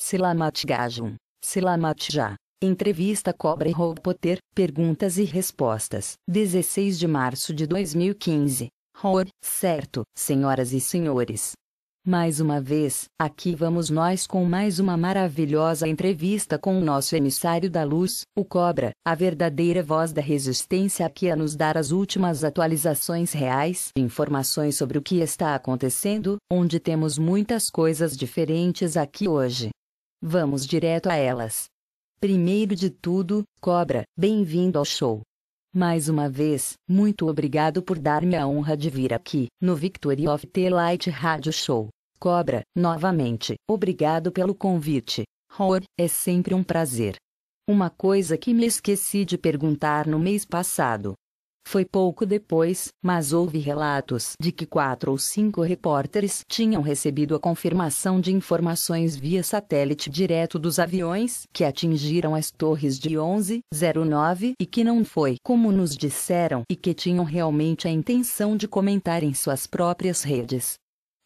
Selamat Gajum, Selamat Já. Entrevista Cobra e Potter, perguntas e respostas. 16 de março de 2015. Certo, senhoras e senhores. Mais uma vez, aqui vamos nós com mais uma maravilhosa entrevista com o nosso emissário da luz, o Cobra, a verdadeira voz da resistência aqui a nos dar as últimas atualizações reais, informações sobre o que está acontecendo, onde temos muitas coisas diferentes aqui hoje. Vamos direto a elas. Primeiro de tudo, Cobra, bem-vindo ao show. Mais uma vez, muito obrigado por dar-me a honra de vir aqui, no Victory of the Light Radio Show. Cobra, novamente, obrigado pelo convite. É sempre um prazer. Uma coisa que me esqueci de perguntar no mês passado. Foi pouco depois, mas houve relatos de que 4 ou 5 repórteres tinham recebido a confirmação de informações via satélite direto dos aviões que atingiram as torres de 1109 e que não foi como nos disseram e que tinham realmente a intenção de comentar em suas próprias redes.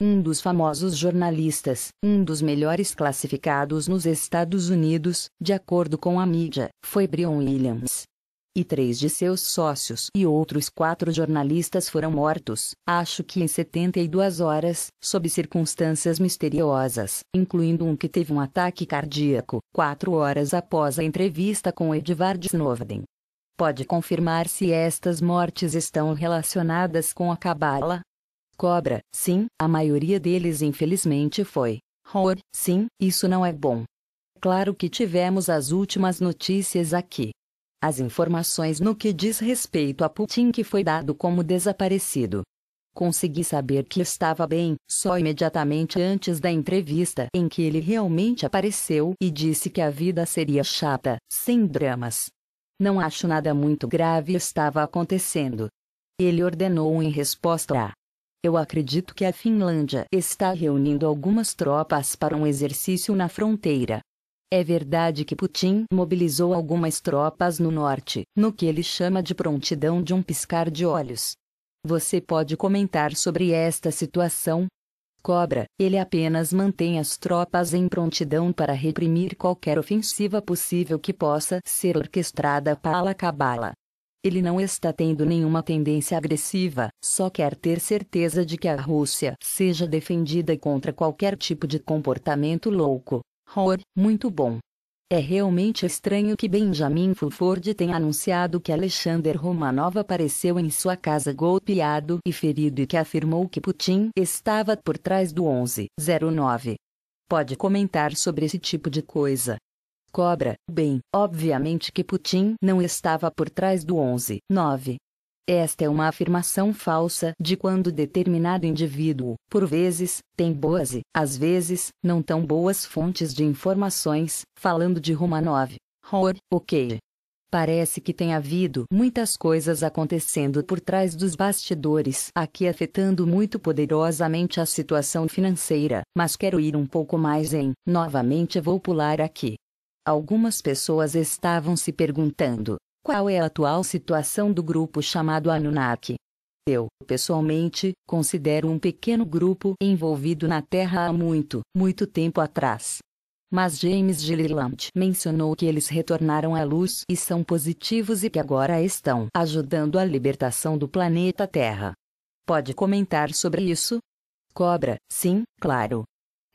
Um dos famosos jornalistas, um dos melhores classificados nos Estados Unidos, de acordo com a mídia, foi Brian Williams. E 3 de seus sócios e outros 4 jornalistas foram mortos, acho que em 72 horas, sob circunstâncias misteriosas, incluindo um que teve um ataque cardíaco, 4 horas após a entrevista com Edward Snowden. Pode confirmar se estas mortes estão relacionadas com a Cabala? Cobra, sim, a maioria deles infelizmente foi. Sim, isso não é bom. Claro que tivemos as últimas notícias aqui. As informações no que diz respeito a Putin que foi dado como desaparecido. Consegui saber que estava bem, só imediatamente antes da entrevista em que ele realmente apareceu e disse que a vida seria chata, sem dramas. Não acho nada muito grave estava acontecendo. Ele ordenou em resposta a: eu acredito que a Finlândia está reunindo algumas tropas para um exercício na fronteira. É verdade que Putin mobilizou algumas tropas no norte, no que ele chama de prontidão de um piscar de olhos. Você pode comentar sobre esta situação? Cobra, ele apenas mantém as tropas em prontidão para reprimir qualquer ofensiva possível que possa ser orquestrada pela Cabala. Ele não está tendo nenhuma tendência agressiva, só quer ter certeza de que a Rússia seja defendida contra qualquer tipo de comportamento louco. Muito bom. É realmente estranho que Benjamin Fulford tenha anunciado que Alexander Romanov apareceu em sua casa golpeado e ferido e que afirmou que Putin estava por trás do 1109. Pode comentar sobre esse tipo de coisa? Cobra, bem, obviamente que Putin não estava por trás do 1109. Esta é uma afirmação falsa de quando determinado indivíduo, por vezes, tem boas e, às vezes, não tão boas fontes de informações, falando de Romanov. Ok. Parece que tem havido muitas coisas acontecendo por trás dos bastidores aqui afetando muito poderosamente a situação financeira, mas quero ir um pouco mais em, novamente vou pular aqui. Algumas pessoas estavam se perguntando: qual é a atual situação do grupo chamado Anunnaki? Eu, pessoalmente, considero um pequeno grupo envolvido na Terra há muito, muito tempo atrás. Mas James Gilliland mencionou que eles retornaram à luz e são positivos e que agora estão ajudando a libertação do planeta Terra. Pode comentar sobre isso? Cobra, sim, claro.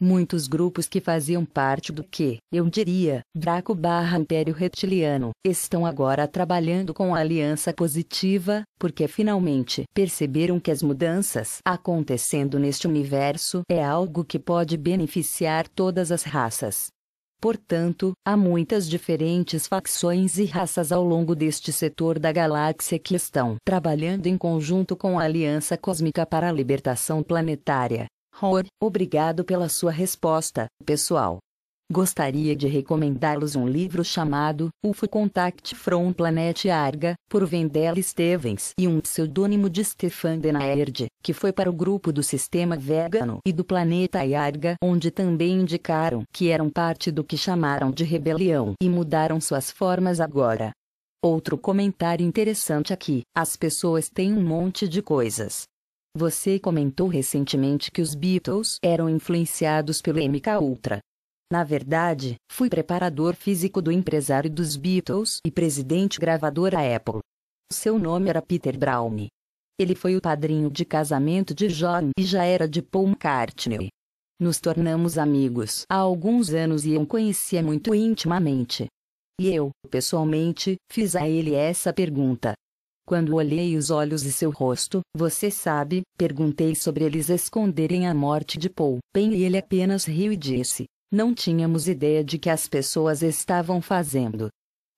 Muitos grupos que faziam parte do que, eu diria, Draco/Império Reptiliano, estão agora trabalhando com a Aliança Positiva, porque finalmente perceberam que as mudanças acontecendo neste universo é algo que pode beneficiar todas as raças. Portanto, há muitas diferentes facções e raças ao longo deste setor da galáxia que estão trabalhando em conjunto com a Aliança Cósmica para a libertação planetária. Obrigado pela sua resposta, pessoal. Gostaria de recomendá-los um livro chamado UFO Contact from Planet Arga, por Wendell Stevens e um pseudônimo de Stefan Denaerd, que foi para o grupo do Sistema Vegano e do Planeta Arga, onde também indicaram que eram parte do que chamaram de rebelião e mudaram suas formas agora. Outro comentário interessante aqui: as pessoas têm um monte de coisas. Você comentou recentemente que os Beatles eram influenciados pelo MK Ultra. Na verdade, fui preparador físico do empresário dos Beatles e presidente gravadora Apple. Seu nome era Peter Brown. Ele foi o padrinho de casamento de John e já era de Paul McCartney. Nos tornamos amigos há alguns anos e eu o conhecia muito intimamente. E eu, pessoalmente, fiz a ele essa pergunta. Quando olhei os olhos e seu rosto, você sabe, perguntei sobre eles esconderem a morte de Paul. Bem, e ele apenas riu e disse: não tínhamos ideia de que as pessoas estavam fazendo.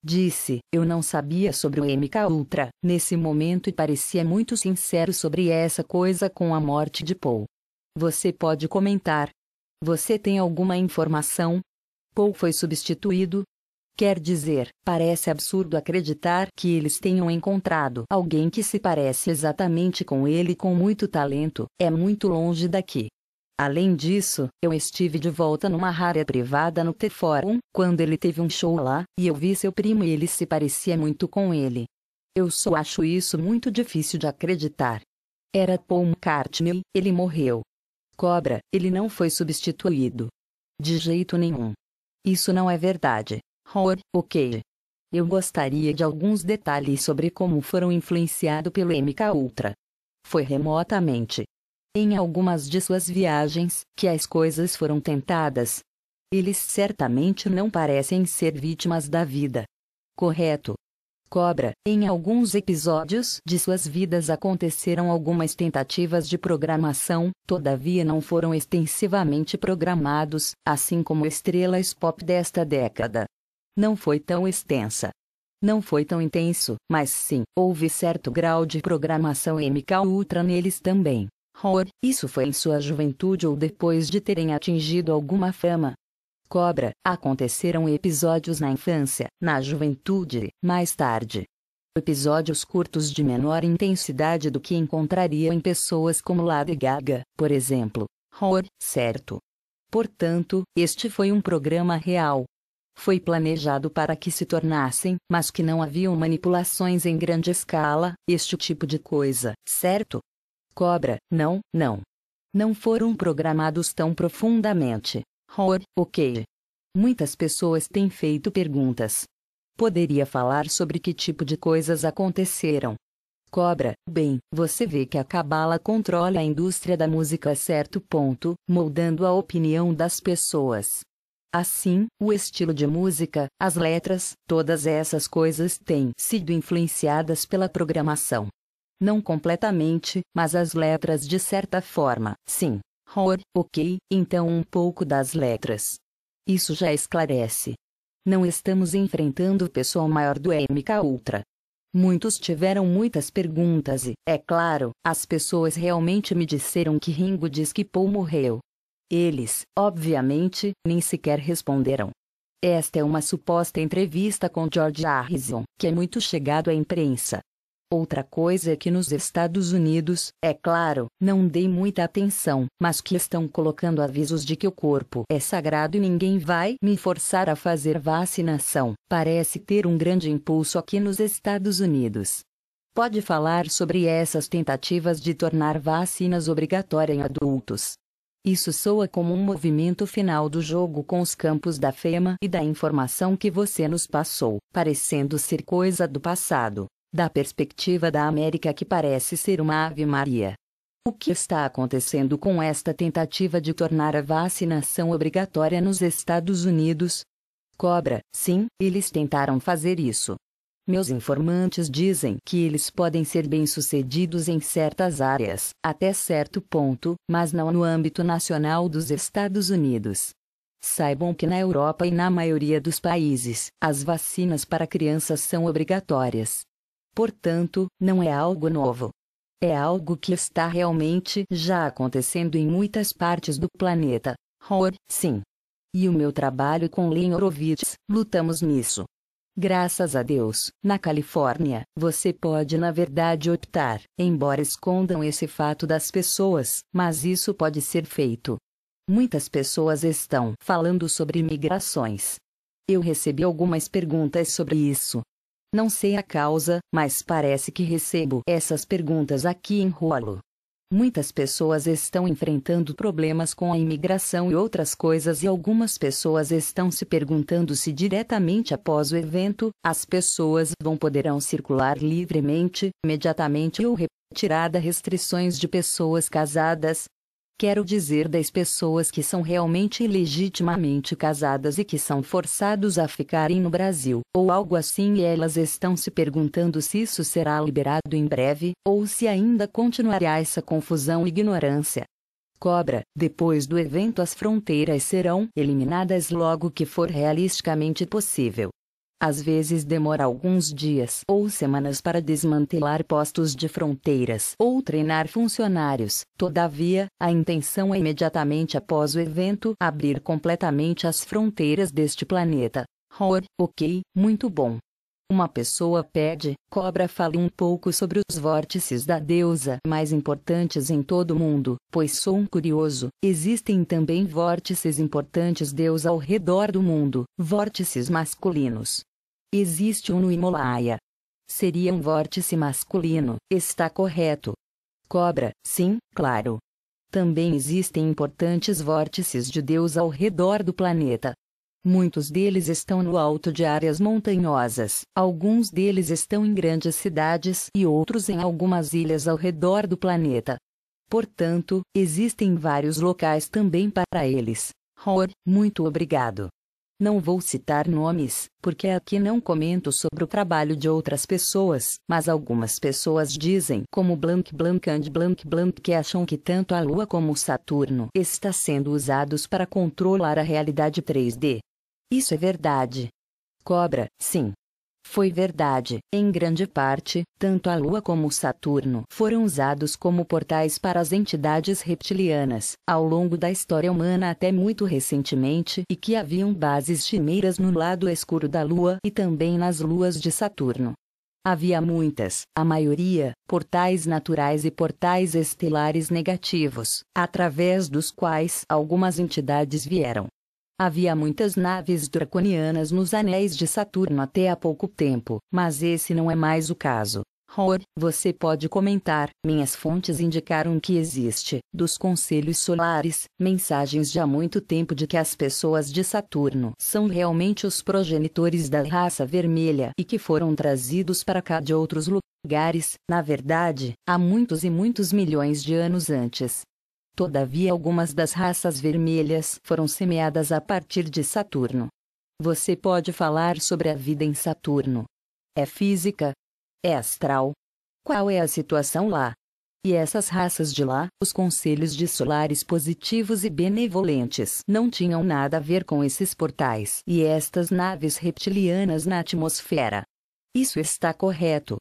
Disse, eu não sabia sobre o MKUltra, nesse momento e parecia muito sincero sobre essa coisa com a morte de Paul. Você pode comentar? Você tem alguma informação? Paul foi substituído? Quer dizer, parece absurdo acreditar que eles tenham encontrado alguém que se parece exatamente com ele com muito talento, é muito longe daqui. Além disso, eu estive de volta numa área privada no The Forum, quando ele teve um show lá, e eu vi seu primo e ele se parecia muito com ele. Eu só acho isso muito difícil de acreditar. Era Paul McCartney, ele morreu. Cobra, ele não foi substituído. De jeito nenhum. Isso não é verdade. Ok. Eu gostaria de alguns detalhes sobre como foram influenciados pelo MKUltra. Foi remotamente. Em algumas de suas viagens, que as coisas foram tentadas. Eles certamente não parecem ser vítimas da vida. Correto. Cobra, em alguns episódios de suas vidas aconteceram algumas tentativas de programação, todavia não foram extensivamente programados, assim como estrelas pop desta década. Não foi tão extensa. Não foi tão intenso, mas sim, houve certo grau de programação MKUltra neles também. Isso foi em sua juventude ou depois de terem atingido alguma fama? Cobra, aconteceram episódios na infância, na juventude, mais tarde. Episódios curtos de menor intensidade do que encontraria em pessoas como Lady Gaga, por exemplo. Certo. Portanto, este foi um programa real. Foi planejado para que se tornassem, mas que não haviam manipulações em grande escala, este tipo de coisa, certo? Cobra, não. Não foram programados tão profundamente. Ok. Muitas pessoas têm feito perguntas. Poderia falar sobre que tipo de coisas aconteceram? Cobra, bem, você vê que a Cabala controla a indústria da música a certo ponto, moldando a opinião das pessoas. Assim, o estilo de música, as letras, todas essas coisas têm sido influenciadas pela programação. Não completamente, mas as letras de certa forma, sim. Ok, então um pouco das letras. Isso já esclarece. Não estamos enfrentando o pessoal maior do MKUltra. Muitos tiveram muitas perguntas e, é claro, as pessoas realmente me disseram que Ringo diz que Paul morreu. Eles, obviamente, nem sequer responderam. Esta é uma suposta entrevista com George Harrison, que é muito chegado à imprensa. Outra coisa é que nos Estados Unidos, é claro, não dei muita atenção, mas que estão colocando avisos de que o corpo é sagrado e ninguém vai me forçar a fazer vacinação. Parece ter um grande impulso aqui nos Estados Unidos. Pode falar sobre essas tentativas de tornar vacinas obrigatórias em adultos. Isso soa como um movimento final do jogo com os campos da fama e da informação que você nos passou, parecendo ser coisa do passado. Da perspectiva da América que parece ser uma ave-maria. O que está acontecendo com esta tentativa de tornar a vacinação obrigatória nos Estados Unidos? Cobra, sim, eles tentaram fazer isso. Meus informantes dizem que eles podem ser bem-sucedidos em certas áreas, até certo ponto, mas não no âmbito nacional dos Estados Unidos. Saibam que na Europa e na maioria dos países, as vacinas para crianças são obrigatórias. Portanto, não é algo novo. É algo que está realmente já acontecendo em muitas partes do planeta. Sim. E o meu trabalho com Len Horowitz, lutamos nisso. Graças a Deus, na Califórnia, você pode na verdade optar, embora escondam esse fato das pessoas, mas isso pode ser feito. Muitas pessoas estão falando sobre imigrações. Eu recebi algumas perguntas sobre isso. Não sei a causa, mas parece que recebo essas perguntas aqui em rolo. Muitas pessoas estão enfrentando problemas com a imigração e outras coisas, e algumas pessoas estão se perguntando se diretamente após o evento, as pessoas poderão circular livremente, imediatamente, ou retirada restrições de pessoas casadas. Quero dizer, das pessoas que são realmente ilegitimamente casadas e que são forçados a ficarem no Brasil, ou algo assim, e elas estão se perguntando se isso será liberado em breve, ou se ainda continuará essa confusão e ignorância. Cobra, depois do evento as fronteiras serão eliminadas logo que for realisticamente possível. Às vezes demora alguns dias ou semanas para desmantelar postos de fronteiras ou treinar funcionários. Todavia, a intenção é imediatamente após o evento abrir completamente as fronteiras deste planeta. Ok, muito bom. Uma pessoa pede, Cobra, fale um pouco sobre os vórtices da deusa mais importantes em todo o mundo, pois sou um curioso. Existem também vórtices importantes deusa ao redor do mundo, vórtices masculinos. Existe um no Himalaia. Seria um vórtice masculino, está correto? Cobra, sim, claro. Também existem importantes vórtices de Deus ao redor do planeta. Muitos deles estão no alto de áreas montanhosas, alguns deles estão em grandes cidades e outros em algumas ilhas ao redor do planeta. Portanto, existem vários locais também para eles. Muito obrigado. Não vou citar nomes, porque aqui não comento sobre o trabalho de outras pessoas, mas algumas pessoas dizem, como blank blank and blank blank, que acham que tanto a Lua como o Saturno está sendo usados para controlar a realidade 3D. Isso é verdade. Cobra, sim. Foi verdade, em grande parte, tanto a Lua como o Saturno foram usados como portais para as entidades reptilianas, ao longo da história humana até muito recentemente, e que haviam bases chimeiras no lado escuro da Lua e também nas luas de Saturno. Havia muitas, a maioria, portais naturais e portais estelares negativos, através dos quais algumas entidades vieram. Havia muitas naves draconianas nos anéis de Saturno até há pouco tempo, mas esse não é mais o caso. Você pode comentar, minhas fontes indicaram que existe, dos conselhos solares, mensagens de há muito tempo de que as pessoas de Saturno são realmente os progenitores da raça vermelha e que foram trazidos para cá de outros lugares, na verdade, há muitos e muitos milhões de anos antes. Todavia, algumas das raças vermelhas foram semeadas a partir de Saturno. Você pode falar sobre a vida em Saturno? É física? É astral? Qual é a situação lá? E essas raças de lá, os conselhos de solares positivos e benevolentes, não tinham nada a ver com esses portais e estas naves reptilianas na atmosfera. Isso está correto.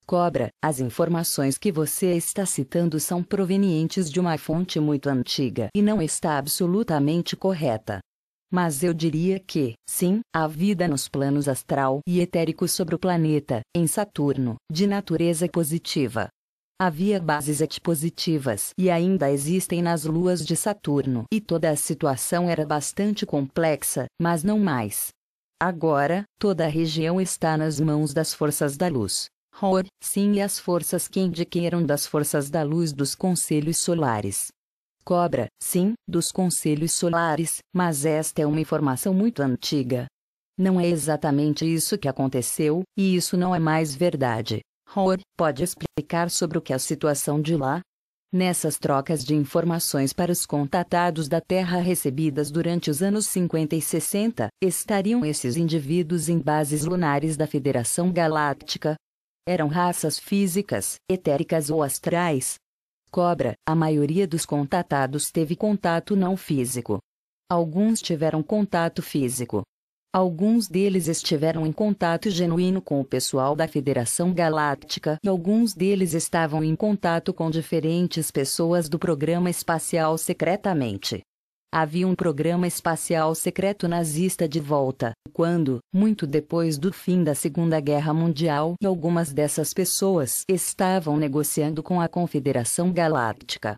Cobra, as informações que você está citando são provenientes de uma fonte muito antiga e não está absolutamente correta. Mas eu diria que, sim, há vida nos planos astral e etérico sobre o planeta, em Saturno, de natureza positiva. Havia bases expositivas e ainda existem nas luas de Saturno, e toda a situação era bastante complexa, mas não mais. Agora, toda a região está nas mãos das forças da luz. Sim, e as forças que indicaram das forças da luz dos conselhos solares. Cobra, sim, dos conselhos solares, mas esta é uma informação muito antiga. Não é exatamente isso que aconteceu, e isso não é mais verdade. Pode explicar sobre o que é a situação de lá? Nessas trocas de informações para os contatados da Terra recebidas durante os anos 50 e 60, estariam esses indivíduos em bases lunares da Federação Galáctica? Eram raças físicas, etéricas ou astrais? Cobra, a maioria dos contatados teve contato não físico. Alguns tiveram contato físico. Alguns deles estiveram em contato genuíno com o pessoal da Federação Galáctica e alguns deles estavam em contato com diferentes pessoas do programa espacial secretamente. Havia um programa espacial secreto nazista de volta, quando, muito depois do fim da Segunda Guerra Mundial, e algumas dessas pessoas estavam negociando com a Confederação Galáctica.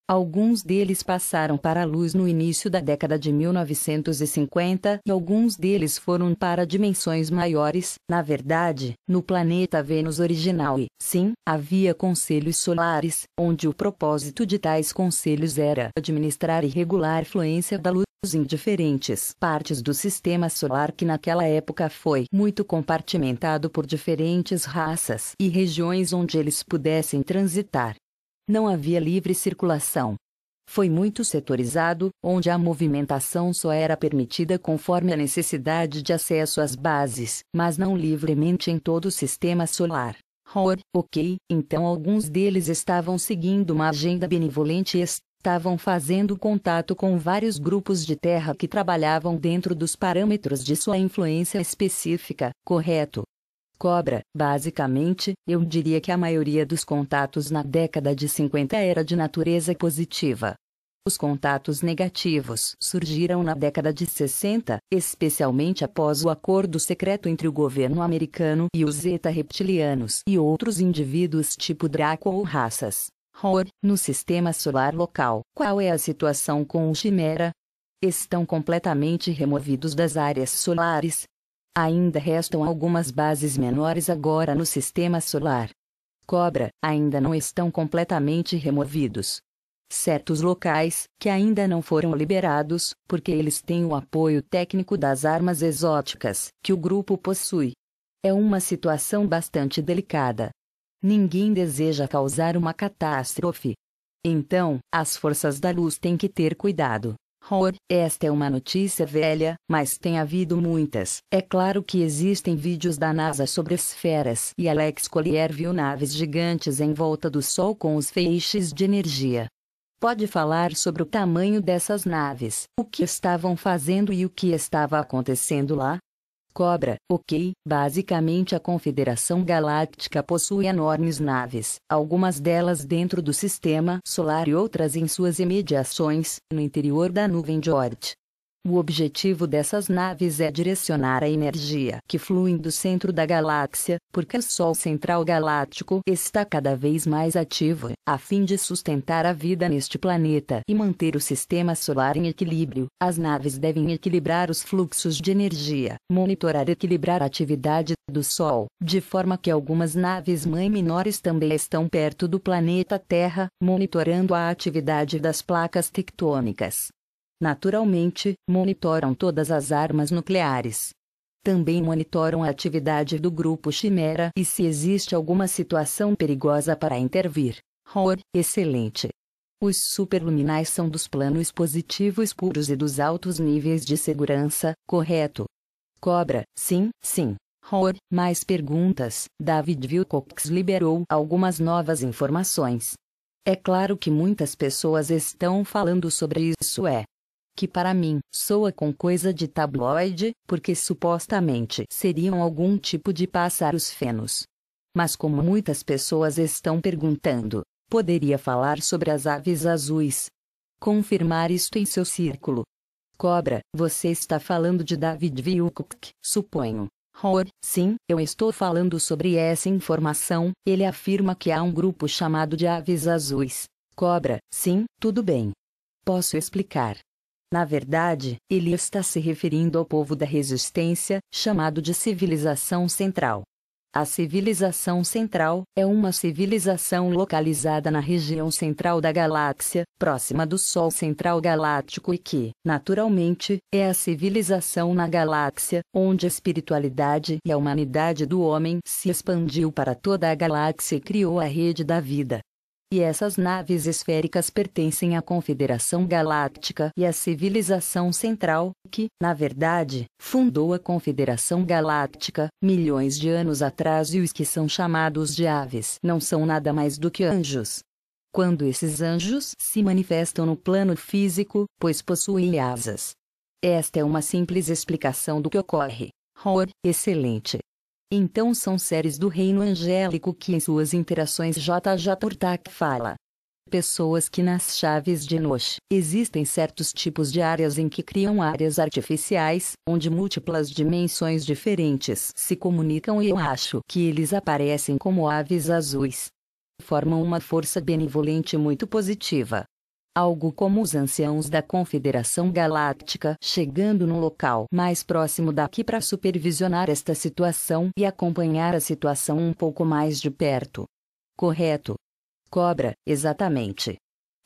Alguns deles passaram para a luz no início da década de 1950 e alguns deles foram para dimensões maiores. Na verdade, no planeta Vênus original sim, havia conselhos solares, onde o propósito de tais conselhos era administrar e regular a fluência da luz em diferentes partes do sistema solar que naquela época foi muito compartimentado por diferentes raças e regiões onde eles pudessem transitar. Não havia livre circulação. Foi muito setorizado, onde a movimentação só era permitida conforme a necessidade de acesso às bases, mas não livremente em todo o sistema solar. Ok, então alguns deles estavam seguindo uma agenda benevolente e estavam fazendo contato com vários grupos de terra que trabalhavam dentro dos parâmetros de sua influência específica, correto? Cobra, basicamente, eu diria que a maioria dos contatos na década de 50 era de natureza positiva. Os contatos negativos surgiram na década de 60, especialmente após o acordo secreto entre o governo americano e os Zeta reptilianos e outros indivíduos tipo Draco ou raças. No sistema solar local, qual é a situação com o Chimera? Estão completamente removidos das áreas solares. Ainda restam algumas bases menores agora no sistema solar. Cobra, ainda não estão completamente removidos. Certos locais, que ainda não foram liberados, porque eles têm o apoio técnico das armas exóticas, que o grupo possui. É uma situação bastante delicada. Ninguém deseja causar uma catástrofe. Então, as forças da luz têm que ter cuidado. Esta é uma notícia velha, mas tem havido muitas. É claro que existem vídeos da NASA sobre esferas e Alex Collier viu naves gigantes em volta do Sol com os feixes de energia. Pode falar sobre o tamanho dessas naves, o que estavam fazendo e o que estava acontecendo lá? Cobra, ok, basicamente a Confederação Galáctica possui enormes naves, algumas delas dentro do sistema solar e outras em suas imediações, no interior da nuvem de Oort. O objetivo dessas naves é direcionar a energia que flui do centro da galáxia, porque o Sol central galáctico está cada vez mais ativo, a fim de sustentar a vida neste planeta e manter o sistema solar em equilíbrio. As naves devem equilibrar os fluxos de energia, monitorar e equilibrar a atividade do Sol, de forma que algumas naves-mãe menores também estão perto do planeta Terra, monitorando a atividade das placas tectônicas. Naturalmente, monitoram todas as armas nucleares. Também monitoram a atividade do grupo Chimera e se existe alguma situação perigosa para intervir. Excelente. Os superluminais são dos planos positivos puros e dos altos níveis de segurança, correto? Cobra, sim, sim. Mais perguntas. David Wilcox liberou algumas novas informações. É claro que muitas pessoas estão falando sobre isso que para mim, soa com coisa de tabloide, porque supostamente seriam algum tipo de pássaros fenos. Mas como muitas pessoas estão perguntando, poderia falar sobre as aves azuis. Confirmar isto em seu círculo. Cobra, você está falando de David Wilcock, suponho. Sim, eu estou falando sobre essa informação, ele afirma que há um grupo chamado de aves azuis. Cobra, sim, tudo bem. Posso explicar. Na verdade, ele está se referindo ao povo da resistência, chamado de Civilização Central. A Civilização Central é uma civilização localizada na região central da galáxia, próxima do Sol central galáctico e que, naturalmente, é a civilização na galáxia, onde a espiritualidade e a humanidade do homem se expandiu para toda a galáxia e criou a rede da vida. E essas naves esféricas pertencem à Confederação Galáctica e à Civilização Central, que, na verdade, fundou a Confederação Galáctica, milhões de anos atrás e os que são chamados de aves não são nada mais do que anjos. Quando esses anjos se manifestam no plano físico, pois possuem asas. Esta é uma simples explicação do que ocorre. Excelente. Então são seres do reino angélico que em suas interações J.J. Urtak fala. Pessoas que nas chaves de Enoch, existem certos tipos de áreas em que criam áreas artificiais, onde múltiplas dimensões diferentes se comunicam e eu acho que eles aparecem como aves azuis. Formam uma força benevolente muito positiva. algo como os anciãos da Confederação Galáctica chegando no local mais próximo daqui para supervisionar esta situação e acompanhar a situação um pouco mais de perto. Correto? Cobra, exatamente.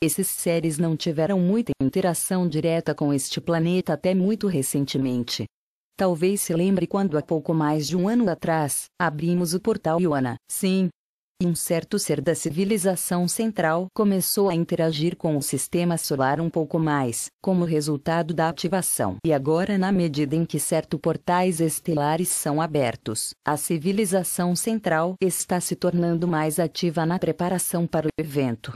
Esses seres não tiveram muita interação direta com este planeta até muito recentemente. Talvez se lembre quando há pouco mais de um ano atrás, abrimos o portal Ioana. Sim. E um certo ser da civilização central começou a interagir com o sistema solar um pouco mais, como resultado da ativação. E agora, na medida em que certos portais estelares são abertos, a civilização central está se tornando mais ativa na preparação para o evento.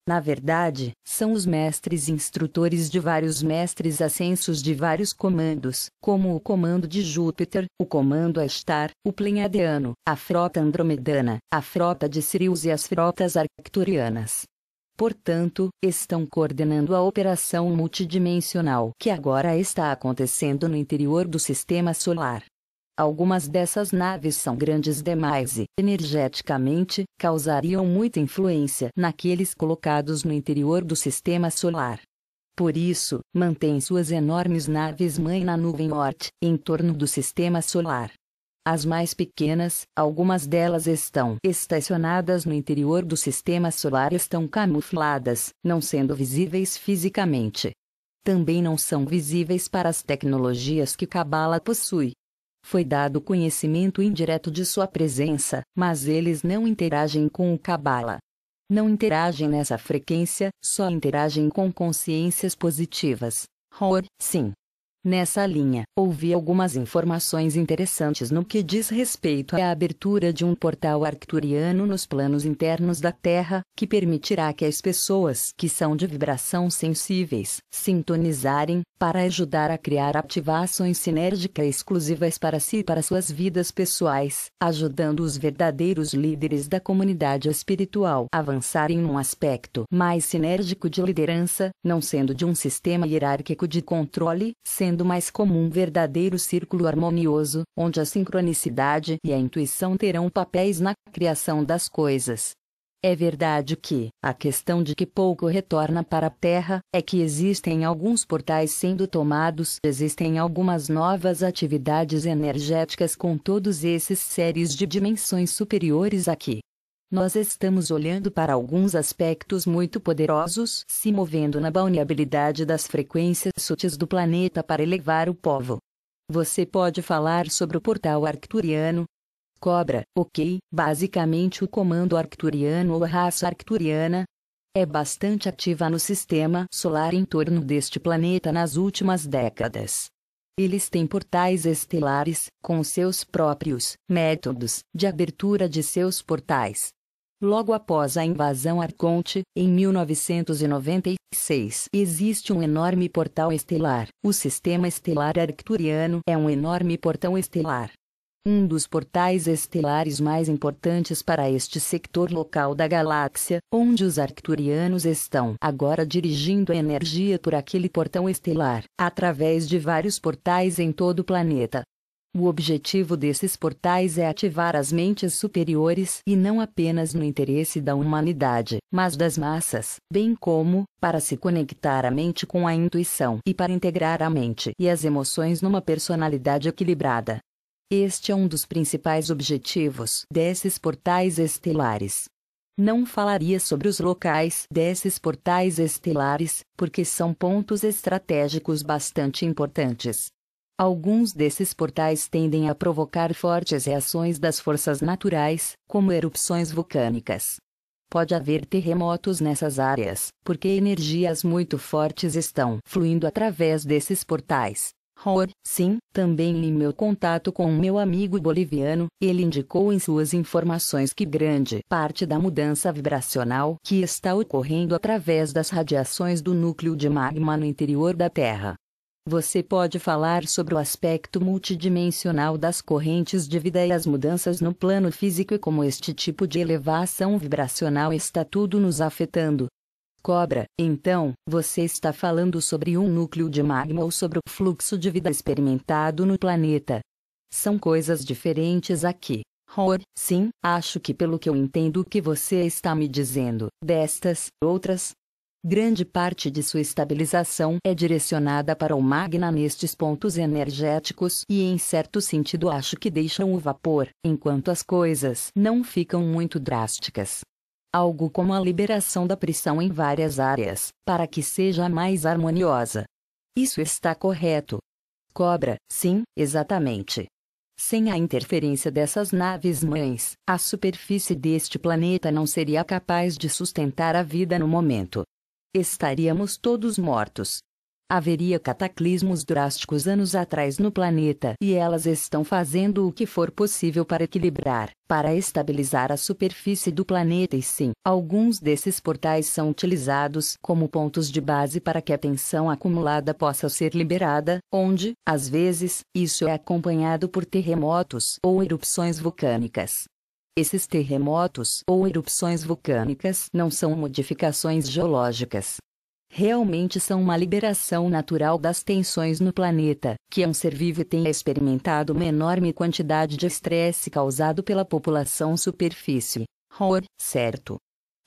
Na verdade, são os mestres instrutores de vários mestres ascensos de vários comandos, como o comando de Júpiter, o comando Astar, o Pleiadiano, a frota andromedana, a frota de Sirius e as frotas arcturianas. Portanto, estão coordenando a operação multidimensional que agora está acontecendo no interior do sistema solar. Algumas dessas naves são grandes demais e, energeticamente, causariam muita influência naqueles colocados no interior do sistema solar. Por isso, mantém suas enormes naves-mãe na nuvem Oort, em torno do sistema solar. As mais pequenas, algumas delas estão estacionadas no interior do sistema solar e estão camufladas, não sendo visíveis fisicamente. Também não são visíveis para as tecnologias que Cabala possui. Foi dado conhecimento indireto de sua presença, mas eles não interagem com o Cabala. Não interagem nessa frequência, só interagem com consciências positivas. Sim. Nessa linha, ouvi algumas informações interessantes no que diz respeito à abertura de um portal arcturiano nos planos internos da Terra, que permitirá que as pessoas que são de vibração sensíveis sintonizarem, para ajudar a criar ativações sinérgicas exclusivas para si e para suas vidas pessoais, ajudando os verdadeiros líderes da comunidade espiritual a avançarem num aspecto mais sinérgico de liderança, não sendo de um sistema hierárquico de controle, sendo mais comum um verdadeiro círculo harmonioso, onde a sincronicidade e a intuição terão papéis na criação das coisas. É verdade que, a questão de que pouco retorna para a Terra, é que existem alguns portais sendo tomados, existem algumas novas atividades energéticas com todos esses seres de dimensões superiores aqui. Nós estamos olhando para alguns aspectos muito poderosos se movendo na vulnerabilidade das frequências sutis do planeta para elevar o povo. Você pode falar sobre o portal arcturiano? Cobra, ok, basicamente o comando arcturiano ou a raça arcturiana é bastante ativa no sistema solar em torno deste planeta nas últimas décadas. Eles têm portais estelares, com seus próprios métodos de abertura de seus portais. Logo após a invasão Arconte, em 1996, existe um enorme portal estelar. O sistema estelar arcturiano é um enorme portão estelar. Um dos portais estelares mais importantes para este sector local da galáxia, onde os arcturianos estão agora dirigindo a energia por aquele portão estelar, através de vários portais em todo o planeta. O objetivo desses portais é ativar as mentes superiores e não apenas no interesse da humanidade, mas das massas, bem como, para se conectar a mente com a intuição e para integrar a mente e as emoções numa personalidade equilibrada. Este é um dos principais objetivos desses portais estelares. Não falaria sobre os locais desses portais estelares, porque são pontos estratégicos bastante importantes. Alguns desses portais tendem a provocar fortes reações das forças naturais, como erupções vulcânicas. Pode haver terremotos nessas áreas, porque energias muito fortes estão fluindo através desses portais. Sim, também em meu contato com um meu amigo boliviano, ele indicou em suas informações que grande parte da mudança vibracional que está ocorrendo através das radiações do núcleo de magma no interior da Terra. Você pode falar sobre o aspecto multidimensional das correntes de vida e as mudanças no plano físico e como este tipo de elevação vibracional está tudo nos afetando. Cobra, então, você está falando sobre um núcleo de magma ou sobre o fluxo de vida experimentado no planeta. São coisas diferentes aqui. Sim, acho que pelo que eu entendo o que você está me dizendo, destas, outras. Grande parte de sua estabilização é direcionada para o magma nestes pontos energéticos e em certo sentido acho que deixam o vapor, enquanto as coisas não ficam muito drásticas. Algo como a liberação da pressão em várias áreas, para que seja mais harmoniosa. Isso está correto. Cobra, sim, exatamente. Sem a interferência dessas naves-mães, a superfície deste planeta não seria capaz de sustentar a vida no momento. Estaríamos todos mortos. Haveria cataclismos drásticos anos atrás no planeta e elas estão fazendo o que for possível para equilibrar, para estabilizar a superfície do planeta e sim, alguns desses portais são utilizados como pontos de base para que a tensão acumulada possa ser liberada, onde, às vezes, isso é acompanhado por terremotos ou erupções vulcânicas. Esses terremotos ou erupções vulcânicas não são modificações geológicas. Realmente são uma liberação natural das tensões no planeta, que um ser vivo tenha experimentado uma enorme quantidade de estresse causado pela população superfície. Certo.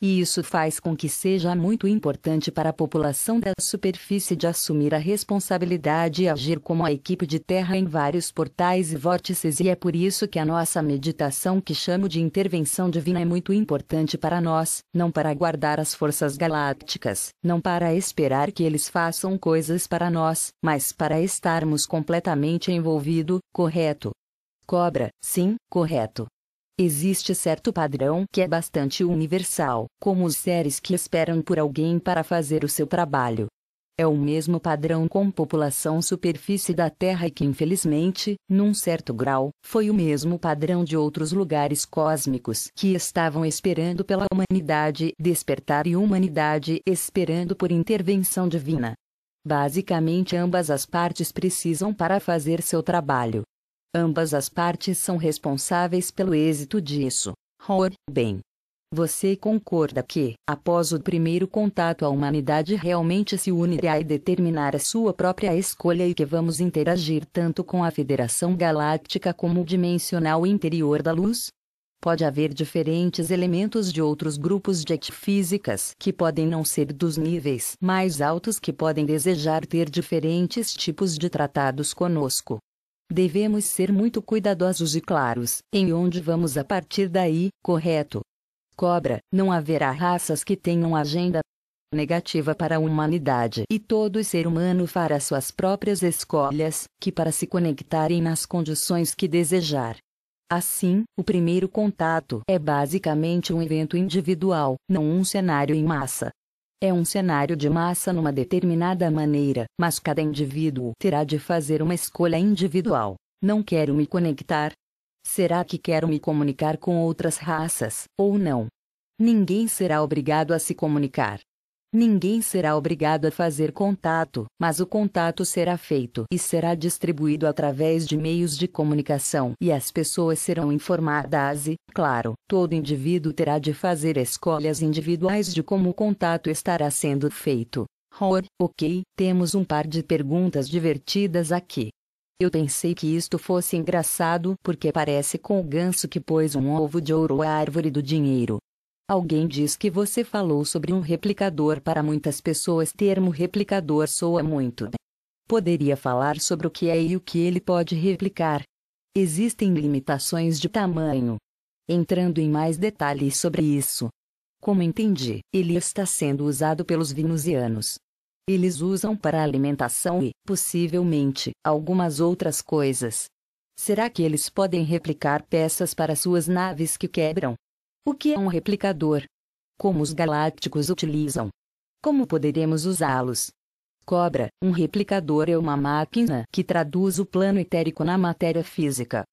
E isso faz com que seja muito importante para a população da superfície de assumir a responsabilidade e agir como a equipe de terra em vários portais e vórtices e é por isso que a nossa meditação que chamo de intervenção divina é muito importante para nós, não para aguardar as forças galácticas, não para esperar que eles façam coisas para nós, mas para estarmos completamente envolvidos, correto? Cobra, sim, correto. Existe certo padrão que é bastante universal, como os seres que esperam por alguém para fazer o seu trabalho. É o mesmo padrão com a população superfície da Terra e que infelizmente, num certo grau, foi o mesmo padrão de outros lugares cósmicos que estavam esperando pela humanidade despertar e humanidade esperando por intervenção divina. Basicamente ambas as partes precisam para fazer seu trabalho. Ambas as partes são responsáveis pelo êxito disso. Bem. Você concorda que, após o primeiro contato a humanidade realmente se unirá e determinar a sua própria escolha e que vamos interagir tanto com a Federação Galáctica como o dimensional interior da luz? Pode haver diferentes elementos de outros grupos de físicas que podem não ser dos níveis mais altos que podem desejar ter diferentes tipos de tratados conosco. Devemos ser muito cuidadosos e claros em onde vamos a partir daí, correto? Cobra, não haverá raças que tenham agenda negativa para a humanidade e todo ser humano fará suas próprias escolhas, que para se conectarem nas condições que desejar. Assim, o primeiro contato é basicamente um evento individual, não um cenário em massa. É um cenário de massa numa determinada maneira, mas cada indivíduo terá de fazer uma escolha individual. Não quero me conectar? Será que quero me comunicar com outras raças, ou não? Ninguém será obrigado a se comunicar. Ninguém será obrigado a fazer contato, mas o contato será feito e será distribuído através de meios de comunicação e as pessoas serão informadas e, claro, todo indivíduo terá de fazer escolhas individuais de como o contato estará sendo feito. Ok, temos um par de perguntas divertidas aqui. Eu pensei que isto fosse engraçado porque parece com o ganso que pôs um ovo de ouro à árvore do dinheiro. Alguém diz que você falou sobre um replicador. Para muitas pessoas termo replicador soa muito. Poderia falar sobre o que é e o que ele pode replicar. Existem limitações de tamanho. Entrando em mais detalhes sobre isso. Como entendi, ele está sendo usado pelos venusianos. Eles usam para alimentação e, possivelmente, algumas outras coisas. Será que eles podem replicar peças para suas naves que quebram? O que é um replicador? Como os galácticos utilizam? Como poderemos usá-los? Cobra, um replicador é uma máquina que traduz o plano etérico na matéria física.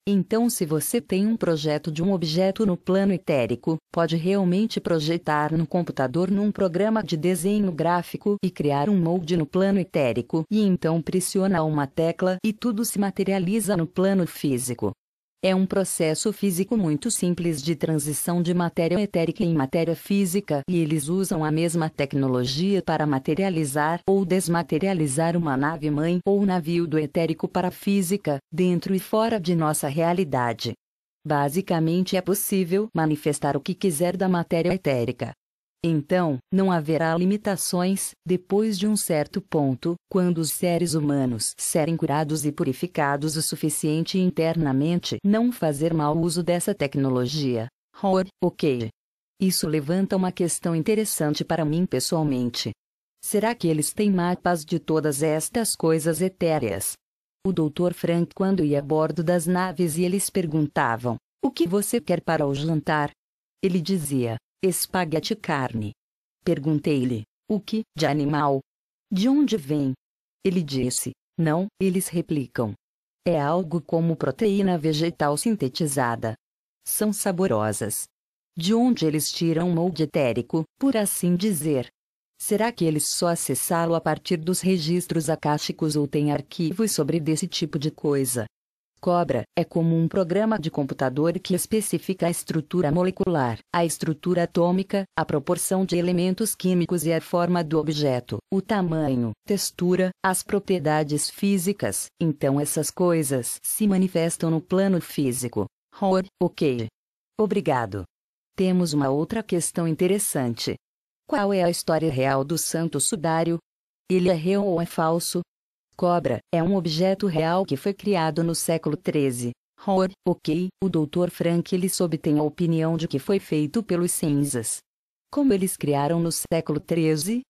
Então, se você tem um projeto de um objeto no plano etérico, pode realmente projetar no computador num programa de desenho gráfico e criar um molde no plano etérico e então pressiona uma tecla e tudo se materializa no plano físico. É um processo físico muito simples de transição de matéria etérica em matéria física e eles usam a mesma tecnologia para materializar ou desmaterializar uma nave-mãe ou navio do etérico para a física, dentro e fora de nossa realidade. Basicamente é possível manifestar o que quiser da matéria etérica. Então, não haverá limitações, depois de um certo ponto, quando os seres humanos serem curados e purificados o suficiente internamente, não fazer mau uso dessa tecnologia. Ok. Isso levanta uma questão interessante para mim pessoalmente. Será que eles têm mapas de todas estas coisas etéreas? O Dr. Frank, quando ia a bordo das naves e eles perguntavam: o que você quer para o jantar? Ele dizia: espaguete carne. Perguntei-lhe: o que, de animal? De onde vem? Ele disse: não, eles replicam. É algo como proteína vegetal sintetizada. São saborosas. De onde eles tiram o molde etérico, por assim dizer? Será que eles só acessá-lo a partir dos registros acásticos ou têm arquivos sobre desse tipo de coisa? Cobra é como um programa de computador que especifica a estrutura molecular, a estrutura atômica, a proporção de elementos químicos e a forma do objeto, o tamanho, textura, as propriedades físicas. Então essas coisas se manifestam no plano físico. Ok. Obrigado. Temos uma outra questão interessante. Qual é a história real do Santo Sudário? Ele é real ou é falso? Cobra é um objeto real que foi criado no século XIII. Ok, o Dr. Frank eles obtém a opinião de que foi feito pelos cinzas. Como eles criaram no século XIII?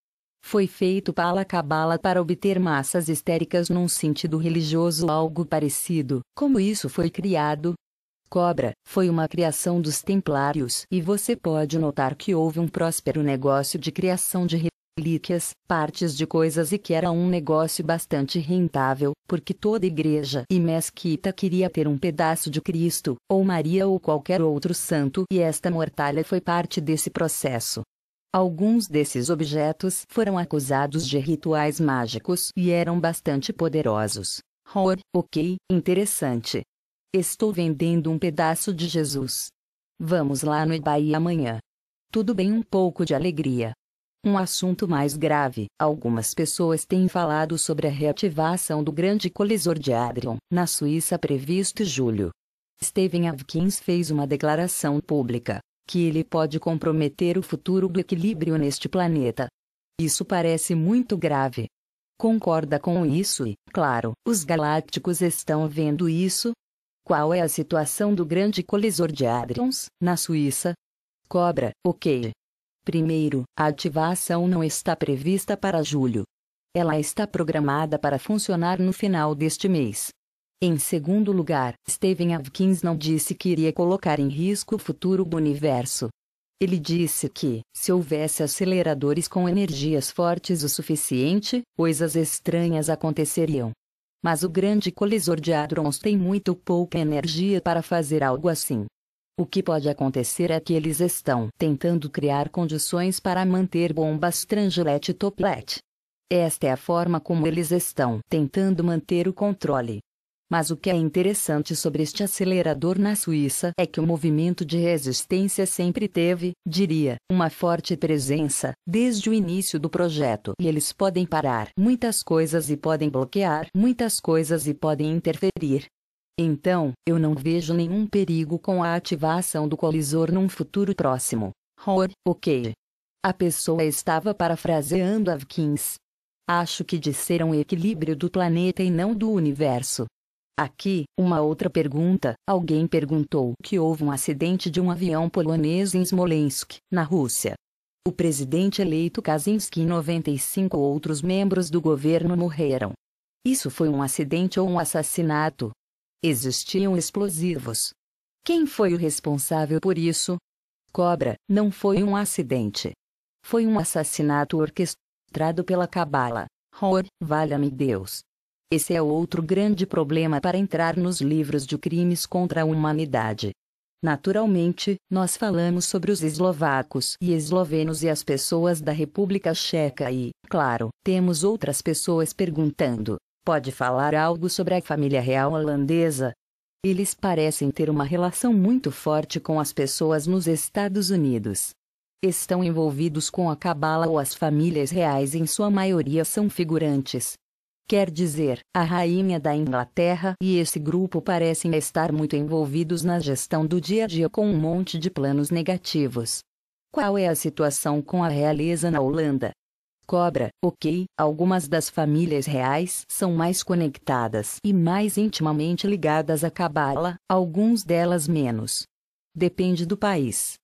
Foi feito pela Cabala para obter massas histéricas num sentido religioso ou algo parecido. Como isso foi criado? Cobra foi uma criação dos Templários e você pode notar que houve um próspero negócio de criação de relíquias, partes de coisas e que era um negócio bastante rentável, porque toda igreja e mesquita queria ter um pedaço de Cristo, ou Maria ou qualquer outro santo e esta mortalha foi parte desse processo. Alguns desses objetos foram acusados de rituais mágicos e eram bastante poderosos. Ok, interessante. Estou vendendo um pedaço de Jesus. Vamos lá no eBay amanhã. Tudo bem, um pouco de alegria. Um assunto mais grave: algumas pessoas têm falado sobre a reativação do grande colisor de Hadron, na Suíça previsto em julho. Stephen Hawking fez uma declaração pública, que ele pode comprometer o futuro do equilíbrio neste planeta. Isso parece muito grave. Concorda com isso e, claro, os galácticos estão vendo isso? Qual é a situação do grande colisor de Hadrons, na Suíça? Cobra, ok. Primeiro, a ativação não está prevista para julho. Ela está programada para funcionar no final deste mês. Em segundo lugar, Stephen Hawking não disse que iria colocar em risco o futuro do universo. Ele disse que, se houvesse aceleradores com energias fortes o suficiente, coisas estranhas aconteceriam. Mas o grande colisor de hadrons tem muito pouca energia para fazer algo assim. O que pode acontecer é que eles estão tentando criar condições para manter bombas Stranglet-Toplet. Esta é a forma como eles estão tentando manter o controle. Mas o que é interessante sobre este acelerador na Suíça é que o movimento de resistência sempre teve, diria, uma forte presença, desde o início do projeto. E eles podem parar muitas coisas e podem bloquear muitas coisas e podem interferir. Então, eu não vejo nenhum perigo com a ativação do colisor num futuro próximo. Ok. A pessoa estava parafraseando Hawking. Acho que disseram equilíbrio do planeta e não do universo. Aqui, uma outra pergunta: alguém perguntou que houve um acidente de um avião polonês em Smolensk, na Rússia. O presidente eleito Kaczynski e 95 outros membros do governo morreram. Isso foi um acidente ou um assassinato? Existiam explosivos. Quem foi o responsável por isso? Cobra, não foi um acidente. Foi um assassinato orquestrado pela Cabala. Valha-me Deus. Esse é outro grande problema para entrar nos livros de crimes contra a humanidade. Naturalmente, nós falamos sobre os eslovacos e eslovenos e as pessoas da República Checa e, claro, temos outras pessoas perguntando: pode falar algo sobre a família real holandesa? Eles parecem ter uma relação muito forte com as pessoas nos Estados Unidos. Estão envolvidos com a Cabala ou as famílias reais em sua maioria são figurantes. Quer dizer, a rainha da Inglaterra e esse grupo parecem estar muito envolvidos na gestão do dia a dia com um monte de planos negativos. Qual é a situação com a realeza na Holanda? Cobra, ok, algumas das famílias reais são mais conectadas e mais intimamente ligadas à cabala, alguns delas menos. Depende do país.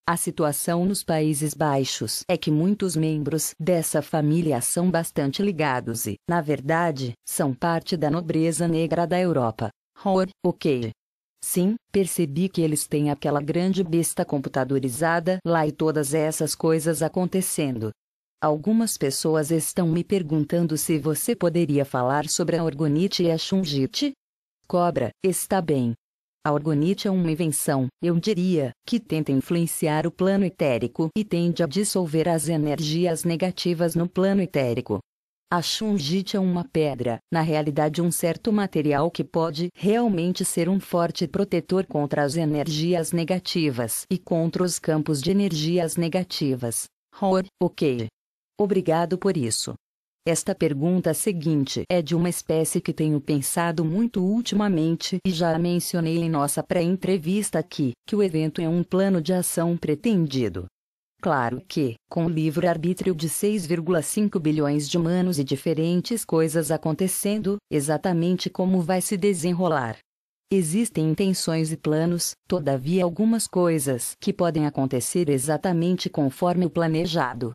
A situação nos Países Baixos é que muitos membros dessa família são bastante ligados e, na verdade, são parte da nobreza negra da Europa. Ok. Sim, percebi que eles têm aquela grande besta computadorizada lá e todas essas coisas acontecendo. Algumas pessoas estão me perguntando se você poderia falar sobre a orgonite e a shungite? Cobra, está bem. A orgonite é uma invenção, eu diria, que tenta influenciar o plano etérico e tende a dissolver as energias negativas no plano etérico. A shungite é uma pedra, na realidade um certo material que pode realmente ser um forte protetor contra as energias negativas e contra os campos de energias negativas. Ok. Obrigado por isso. Esta pergunta seguinte é de uma espécie que tenho pensado muito ultimamente e já a mencionei em nossa pré-entrevista aqui, que o evento é um plano de ação pretendido. Claro que, com o livre-arbítrio de 6,5 bilhões de humanos e diferentes coisas acontecendo, exatamente como vai se desenrolar. Existem intenções e planos, todavia algumas coisas que podem acontecer exatamente conforme o planejado.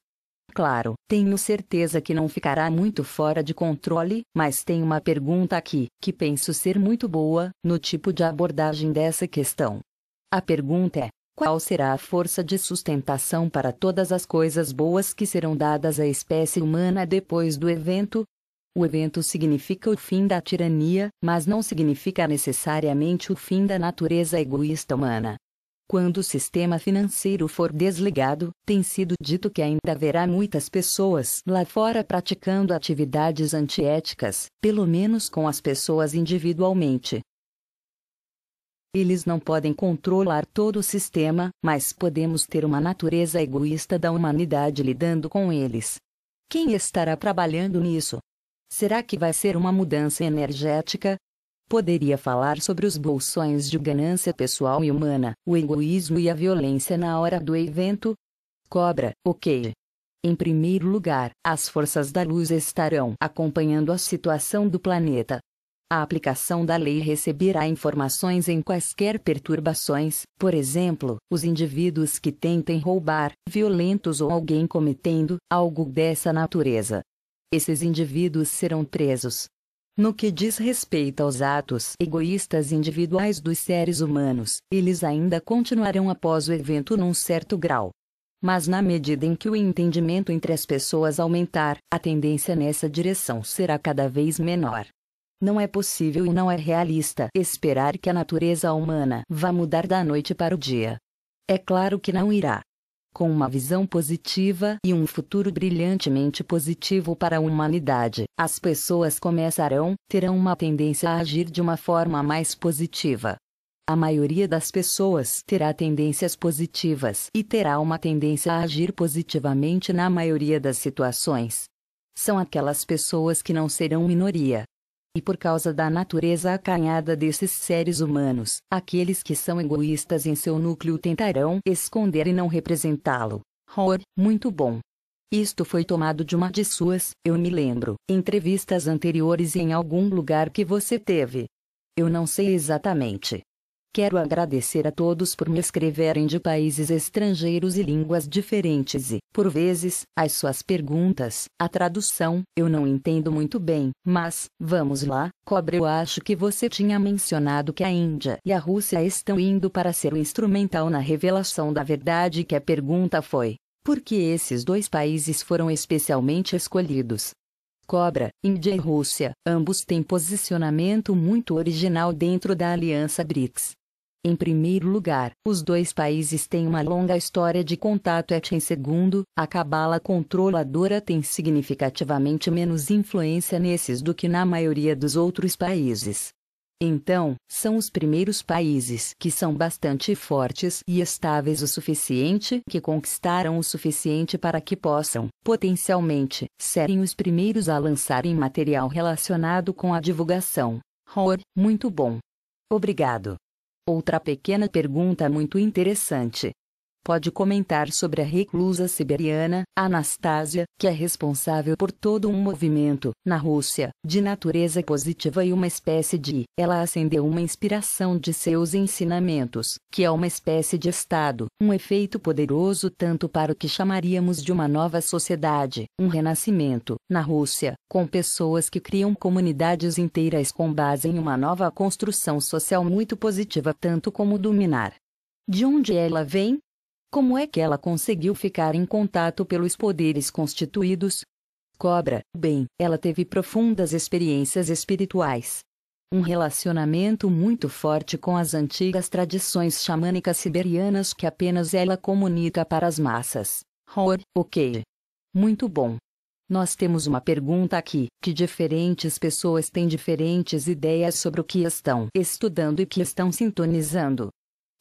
Claro, tenho certeza que não ficará muito fora de controle, mas tem uma pergunta aqui, que penso ser muito boa, no tipo de abordagem dessa questão. A pergunta é: qual será a força de sustentação para todas as coisas boas que serão dadas à espécie humana depois do evento? O evento significa o fim da tirania, mas não significa necessariamente o fim da natureza egoísta humana. Quando o sistema financeiro for desligado, tem sido dito que ainda haverá muitas pessoas lá fora praticando atividades antiéticas, pelo menos com as pessoas individualmente. Eles não podem controlar todo o sistema, mas podemos ter uma natureza egoísta da humanidade lidando com eles. Quem estará trabalhando nisso? Será que vai ser uma mudança energética? Poderia falar sobre os bolsões de ganância pessoal e humana, o egoísmo e a violência na hora do evento? Cobra, ok. Em primeiro lugar, as forças da luz estarão acompanhando a situação do planeta. A aplicação da lei receberá informações em quaisquer perturbações, por exemplo, os indivíduos que tentem roubar, violentos ou alguém cometendo algo dessa natureza. Esses indivíduos serão presos. No que diz respeito aos atos egoístas individuais dos seres humanos, eles ainda continuarão após o evento num certo grau. Mas na medida em que o entendimento entre as pessoas aumentar, a tendência nessa direção será cada vez menor. Não é possível e não é realista esperar que a natureza humana vá mudar da noite para o dia. É claro que não irá. Com uma visão positiva e um futuro brilhantemente positivo para a humanidade, as pessoas terão uma tendência a agir de uma forma mais positiva. A maioria das pessoas terá tendências positivas e terá uma tendência a agir positivamente na maioria das situações. São aquelas pessoas que não serão minoria. E por causa da natureza acanhada desses seres humanos, aqueles que são egoístas em seu núcleo tentarão esconder e não representá-lo. Muito bom. Isto foi tomado de uma de suas, eu me lembro, entrevistas anteriores em algum lugar que você teve. Eu não sei exatamente. Quero agradecer a todos por me escreverem de países estrangeiros e línguas diferentes e, por vezes, as suas perguntas, a tradução, eu não entendo muito bem, mas, vamos lá, Cobra, eu acho que você tinha mencionado que a Índia e a Rússia estão indo para ser o instrumental na revelação da verdade e que a pergunta foi: por que esses dois países foram especialmente escolhidos? Cobra, Índia e Rússia, ambos têm posicionamento muito original dentro da Aliança BRICS. Em primeiro lugar, os dois países têm uma longa história de contato em segundo, a cabala controladora tem significativamente menos influência nesses do que na maioria dos outros países. Então, são os primeiros países que são bastante fortes e estáveis o suficiente que conquistaram o suficiente para que possam, potencialmente, serem os primeiros a lançarem material relacionado com a divulgação. Muito bom. Obrigado. Outra pequena pergunta muito interessante. pode comentar sobre a reclusa siberiana, Anastasia, que é responsável por todo um movimento, na Rússia, de natureza positiva e uma espécie de, ela acendeu uma inspiração de seus ensinamentos, que é uma espécie de estado, um efeito poderoso tanto para o que chamaríamos de uma nova sociedade, um renascimento, na Rússia, com pessoas que criam comunidades inteiras com base em uma nova construção social muito positiva tanto como dominar. De onde ela vem? Como é que ela conseguiu ficar em contato pelos poderes constituídos? Cobra, bem, ela teve profundas experiências espirituais. Um relacionamento muito forte com as antigas tradições xamânicas siberianas que apenas ela comunica para as massas. Ok. Muito bom. Nós temos uma pergunta aqui, que diferentes pessoas têm diferentes ideias sobre o que estão estudando e que estão sintonizando.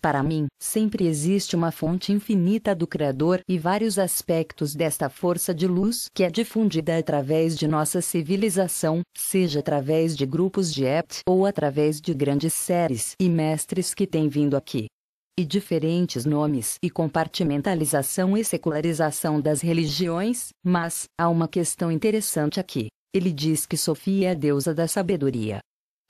Para mim, sempre existe uma fonte infinita do Criador e vários aspectos desta força de luz que é difundida através de nossa civilização, seja através de grupos de EPT ou através de grandes séries e mestres que têm vindo aqui. E diferentes nomes e compartimentalização e secularização das religiões, mas, há uma questão interessante aqui. Ele diz que Sofia é a deusa da sabedoria.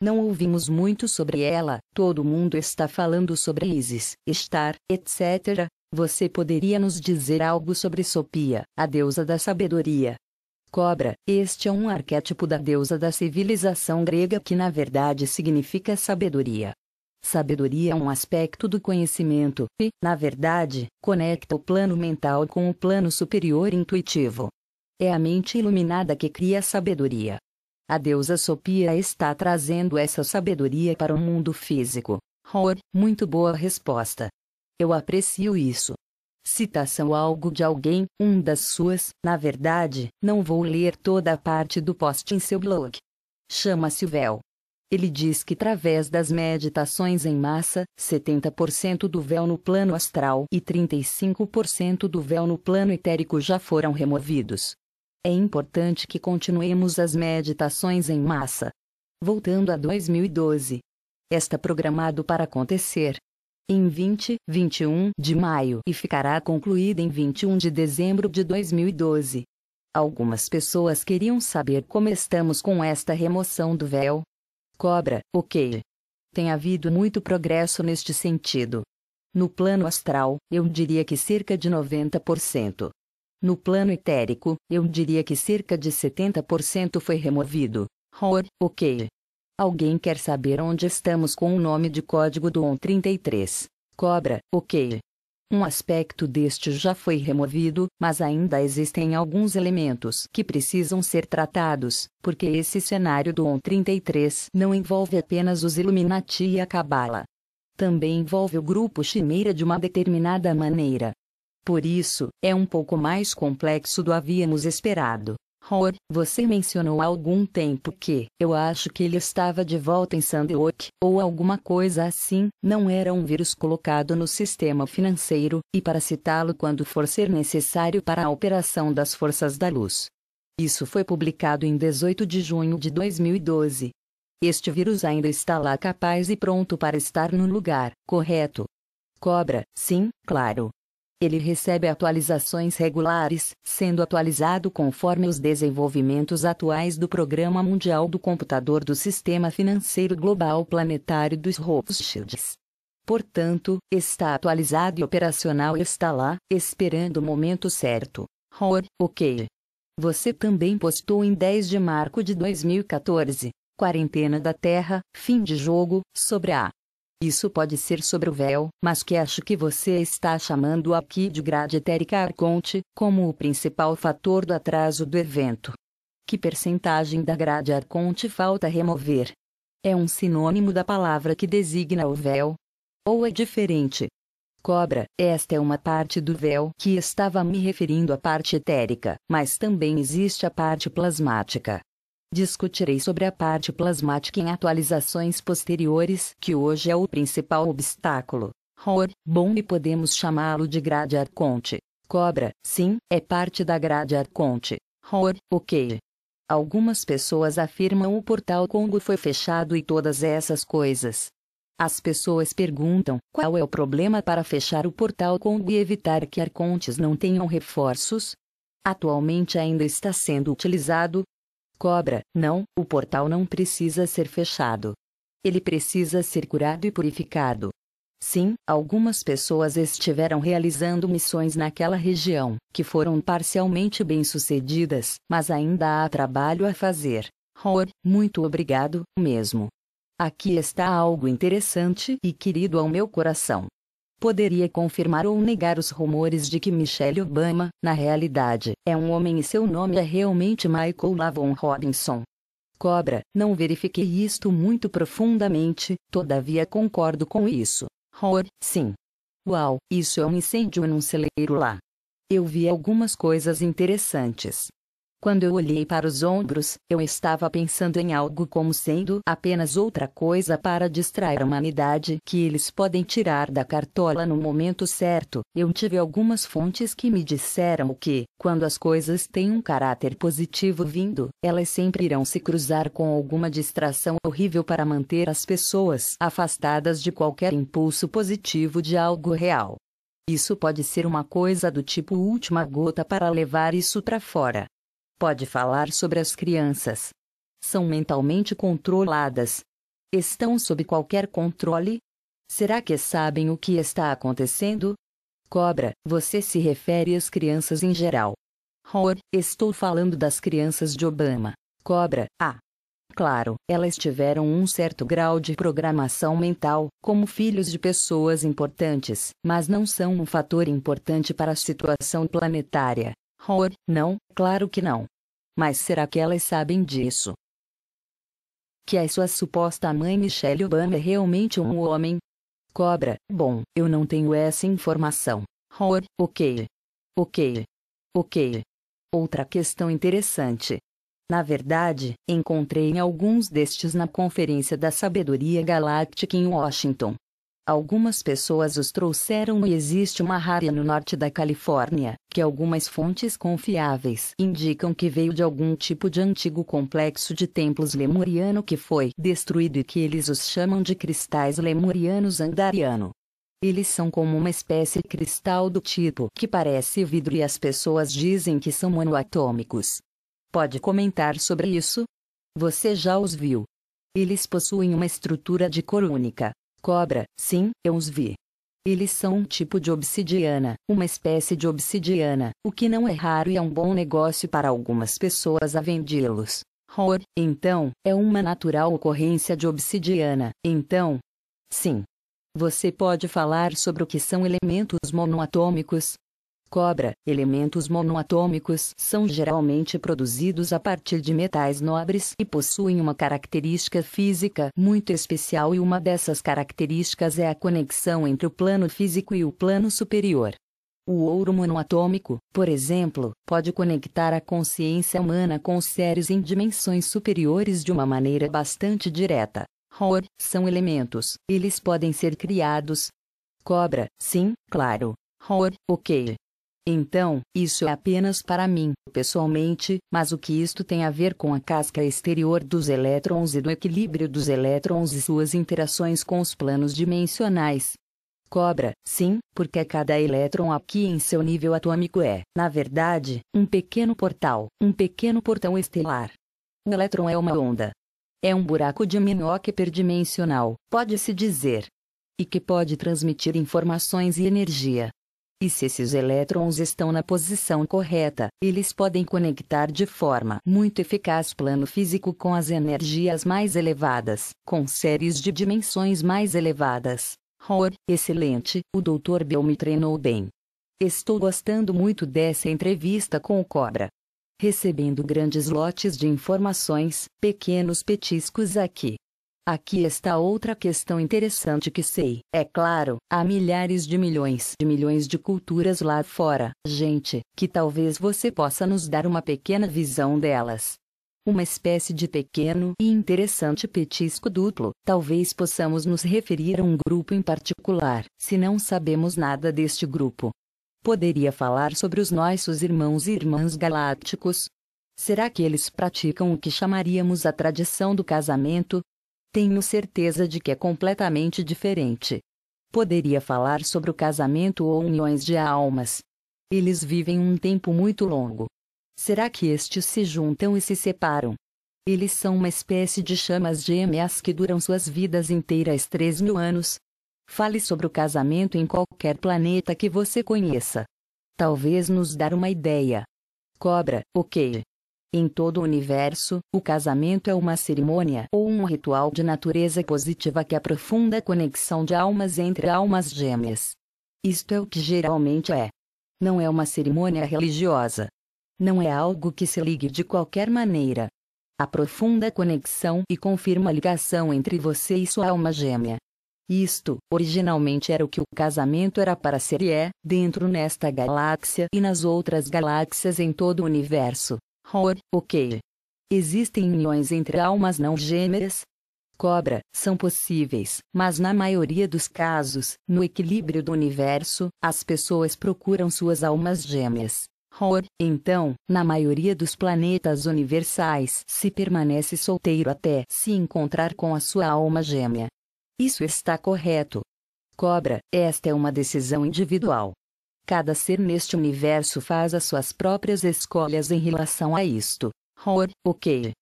Não ouvimos muito sobre ela, todo mundo está falando sobre Isis, Estar, etc. Você poderia nos dizer algo sobre Sofia, a deusa da sabedoria? Cobra, este é um arquétipo da deusa da civilização grega que na verdade significa sabedoria. Sabedoria é um aspecto do conhecimento e, na verdade, conecta o plano mental com o plano superior intuitivo. É a mente iluminada que cria a sabedoria. A deusa Sofia está trazendo essa sabedoria para o mundo físico. Muito boa resposta. Eu aprecio isso. Citação algo de alguém, das suas, na verdade, não vou ler toda a parte do post em seu blog. Chama-se o véu. Ele diz que através das meditações em massa, 70% do véu no plano astral e 35% do véu no plano etérico já foram removidos. É importante que continuemos as meditações em massa. Voltando a 2012. Está programado para acontecer em 21 de maio e ficará concluída em 21 de dezembro de 2012. Algumas pessoas queriam saber como estamos com esta remoção do véu. Cobra, ok. Tem havido muito progresso neste sentido. No plano astral, eu diria que cerca de 90%. No plano etérico, eu diria que cerca de 70% foi removido. Ok. Alguém quer saber onde estamos com o nome de código do ON33? Cobra, ok. Um aspecto deste já foi removido, mas ainda existem alguns elementos que precisam ser tratados, porque esse cenário do ON33 não envolve apenas os Illuminati e a Cabala. Também envolve o grupo Chimeira de uma determinada maneira. Por isso, é um pouco mais complexo do que havíamos esperado. Você mencionou há algum tempo que, eu acho que ele estava de volta em Sandeok, ou alguma coisa assim, não era um vírus colocado no sistema financeiro, e para citá-lo quando for ser necessário para a operação das forças da luz. Isso foi publicado em 18 de junho de 2012. Este vírus ainda está lá capaz e pronto para estar no lugar, correto? Cobra, sim, claro. Ele recebe atualizações regulares, sendo atualizado conforme os desenvolvimentos atuais do Programa Mundial do Computador do Sistema Financeiro Global Planetário dos Rothschilds. Portanto, está atualizado e operacional e está lá, esperando o momento certo. Ok. Você também postou em 10 de março de 2014, Quarentena da Terra, fim de jogo, sobre a... Isso pode ser sobre o véu, mas que acho que você está chamando aqui de grade etérica Arconte, como o principal fator do atraso do evento. Que percentagem da grade Arconte falta remover? É um sinônimo da palavra que designa o véu? Ou é diferente? Cobra, esta é uma parte do véu que estava me referindo à parte etérica, mas também existe a parte plasmática. Discutirei sobre a parte plasmática em atualizações posteriores, que hoje é o principal obstáculo. Bom, e podemos chamá-lo de grade Arconte. Cobra, sim, é parte da grade Arconte. Ok. Algumas pessoas afirmam o portal Congo foi fechado e todas essas coisas. As pessoas perguntam qual é o problema para fechar o portal Kong e evitar que arcontes não tenham reforços. Atualmente ainda está sendo utilizado. Cobra, não, o portal não precisa ser fechado. Ele precisa ser curado e purificado. Sim, algumas pessoas estiveram realizando missões naquela região, que foram parcialmente bem-sucedidas, mas ainda há trabalho a fazer. Muito obrigado, mesmo. Aqui está algo interessante e querido ao meu coração. Poderia confirmar ou negar os rumores de que Michelle Obama, na realidade, é um homem e seu nome é realmente Michael Lavon Robinson. Cobra, não verifiquei isto muito profundamente, todavia concordo com isso. Sim. Uau, isso é um incêndio num celeiro lá. Eu vi algumas coisas interessantes. Quando eu olhei para os ombros, eu estava pensando em algo como sendo apenas outra coisa para distrair a humanidade que eles podem tirar da cartola no momento certo. Eu tive algumas fontes que me disseram que, quando as coisas têm um caráter positivo vindo, elas sempre irão se cruzar com alguma distração horrível para manter as pessoas afastadas de qualquer impulso positivo de algo real. Isso pode ser uma coisa do tipo última gota para levar isso para fora. Pode falar sobre as crianças. São mentalmente controladas. Estão sob qualquer controle? Será que sabem o que está acontecendo? Cobra, você se refere às crianças em geral. Estou falando das crianças de Obama. Cobra, claro, elas tiveram um certo grau de programação mental, como filhos de pessoas importantes, mas não são um fator importante para a situação planetária. Não, claro que não. Mas será que elas sabem disso? Que a sua suposta mãe Michelle Obama é realmente um homem? Cobra, bom, eu não tenho essa informação. Ok. Outra questão interessante. Na verdade, encontrei em alguns destes na Conferência da Sabedoria Galáctica em Washington. Algumas pessoas os trouxeram e existe uma área no norte da Califórnia, que algumas fontes confiáveis indicam que veio de algum tipo de antigo complexo de templos lemuriano que foi destruído e que eles os chamam de cristais lemurianos Andariano. Eles são como uma espécie de cristal do tipo que parece vidro e as pessoas dizem que são monoatômicos. Pode comentar sobre isso? Você já os viu? Eles possuem uma estrutura de cor única. Cobra, sim, eu os vi. Eles são um tipo de obsidiana, uma espécie de obsidiana, o que não é raro e é um bom negócio para algumas pessoas a vendê-los. Então, é uma natural ocorrência de obsidiana, então? Sim. Você pode falar sobre o que são elementos monoatômicos? Cobra, elementos monoatômicos são geralmente produzidos a partir de metais nobres e possuem uma característica física muito especial e uma dessas características é a conexão entre o plano físico e o plano superior. O ouro monoatômico, por exemplo, pode conectar a consciência humana com os seres em dimensões superiores de uma maneira bastante direta. São elementos, eles podem ser criados. Cobra, sim, claro. Ok. Então, isso é apenas para mim, pessoalmente, mas o que isto tem a ver com a casca exterior dos elétrons e do equilíbrio dos elétrons e suas interações com os planos dimensionais? Cobra, sim, porque cada elétron aqui em seu nível atômico é, na verdade, um pequeno portal, um pequeno portão estelar. O elétron é uma onda. É um buraco de minhoca hiperdimensional, pode-se dizer. E que pode transmitir informações e energia. E se esses elétrons estão na posição correta, eles podem conectar de forma muito eficaz plano físico com as energias mais elevadas, com séries de dimensões mais elevadas. Excelente, o Dr. Bill me treinou bem. Estou gostando muito dessa entrevista com o Cobra. Recebendo grandes lotes de informações, pequenos petiscos aqui. Aqui está outra questão interessante que sei. É claro, há milhares de milhões de culturas lá fora, gente, que talvez você possa nos dar uma pequena visão delas. Uma espécie de pequeno e interessante petisco duplo. Talvez possamos nos referir a um grupo em particular, se não sabemos nada deste grupo. Poderia falar sobre os nossos irmãos e irmãs galácticos? Será que eles praticam o que chamaríamos a tradição do casamento? Tenho certeza de que é completamente diferente. Poderia falar sobre o casamento ou uniões de almas. Eles vivem um tempo muito longo. Será que estes se juntam e se separam? Eles são uma espécie de chamas gêmeas que duram suas vidas inteiras 3.000 anos. Fale sobre o casamento em qualquer planeta que você conheça. Talvez nos dar uma ideia. Cobra, ok. Em todo o universo, o casamento é uma cerimônia ou um ritual de natureza positiva que aprofunda a conexão de almas entre almas gêmeas. Isto é o que geralmente é. Não é uma cerimônia religiosa. Não é algo que se ligue de qualquer maneira. Aprofunda a conexão e confirma a ligação entre você e sua alma gêmea. Isto, originalmente era o que o casamento era para ser e é, dentro nesta galáxia e nas outras galáxias em todo o universo. Ok. Existem uniões entre almas não gêmeas? Cobra, são possíveis, mas na maioria dos casos, no equilíbrio do universo, as pessoas procuram suas almas gêmeas. Então, na maioria dos planetas universais, se permanece solteiro até se encontrar com a sua alma gêmea. Isso está correto. Cobra, esta é uma decisão individual. Cada ser neste universo faz as suas próprias escolhas em relação a isto. Ok.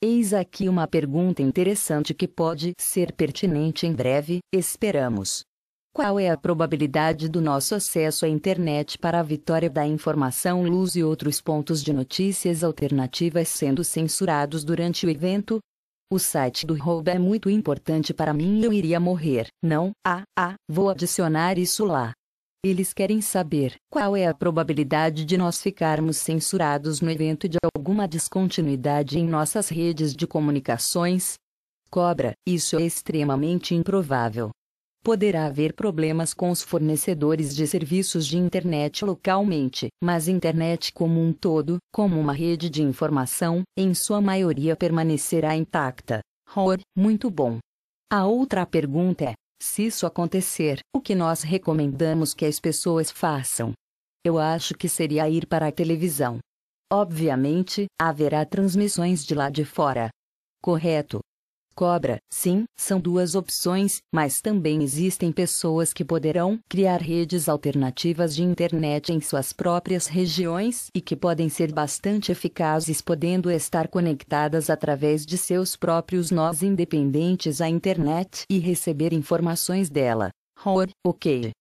Eis aqui uma pergunta interessante que pode ser pertinente em breve, esperamos. Qual é a probabilidade do nosso acesso à internet para a vitória da informação, luz e outros pontos de notícias alternativas sendo censurados durante o evento? O site do Rob é muito importante para mim e eu iria morrer. Não, vou adicionar isso lá. Eles querem saber qual é a probabilidade de nós ficarmos censurados no evento e de alguma descontinuidade em nossas redes de comunicações. Cobra, isso é extremamente improvável. Poderá haver problemas com os fornecedores de serviços de internet localmente, mas internet como um todo, como uma rede de informação, em sua maioria permanecerá intacta. Muito bom. A outra pergunta é: se isso acontecer, o que nós recomendamos que as pessoas façam? Eu acho que seria ir para a televisão. Obviamente, haverá transmissões de lá de fora. Correto. Cobra, sim, são duas opções, mas também existem pessoas que poderão criar redes alternativas de internet em suas próprias regiões e que podem ser bastante eficazes, podendo estar conectadas através de seus próprios nós independentes à internet e receber informações dela. Ok.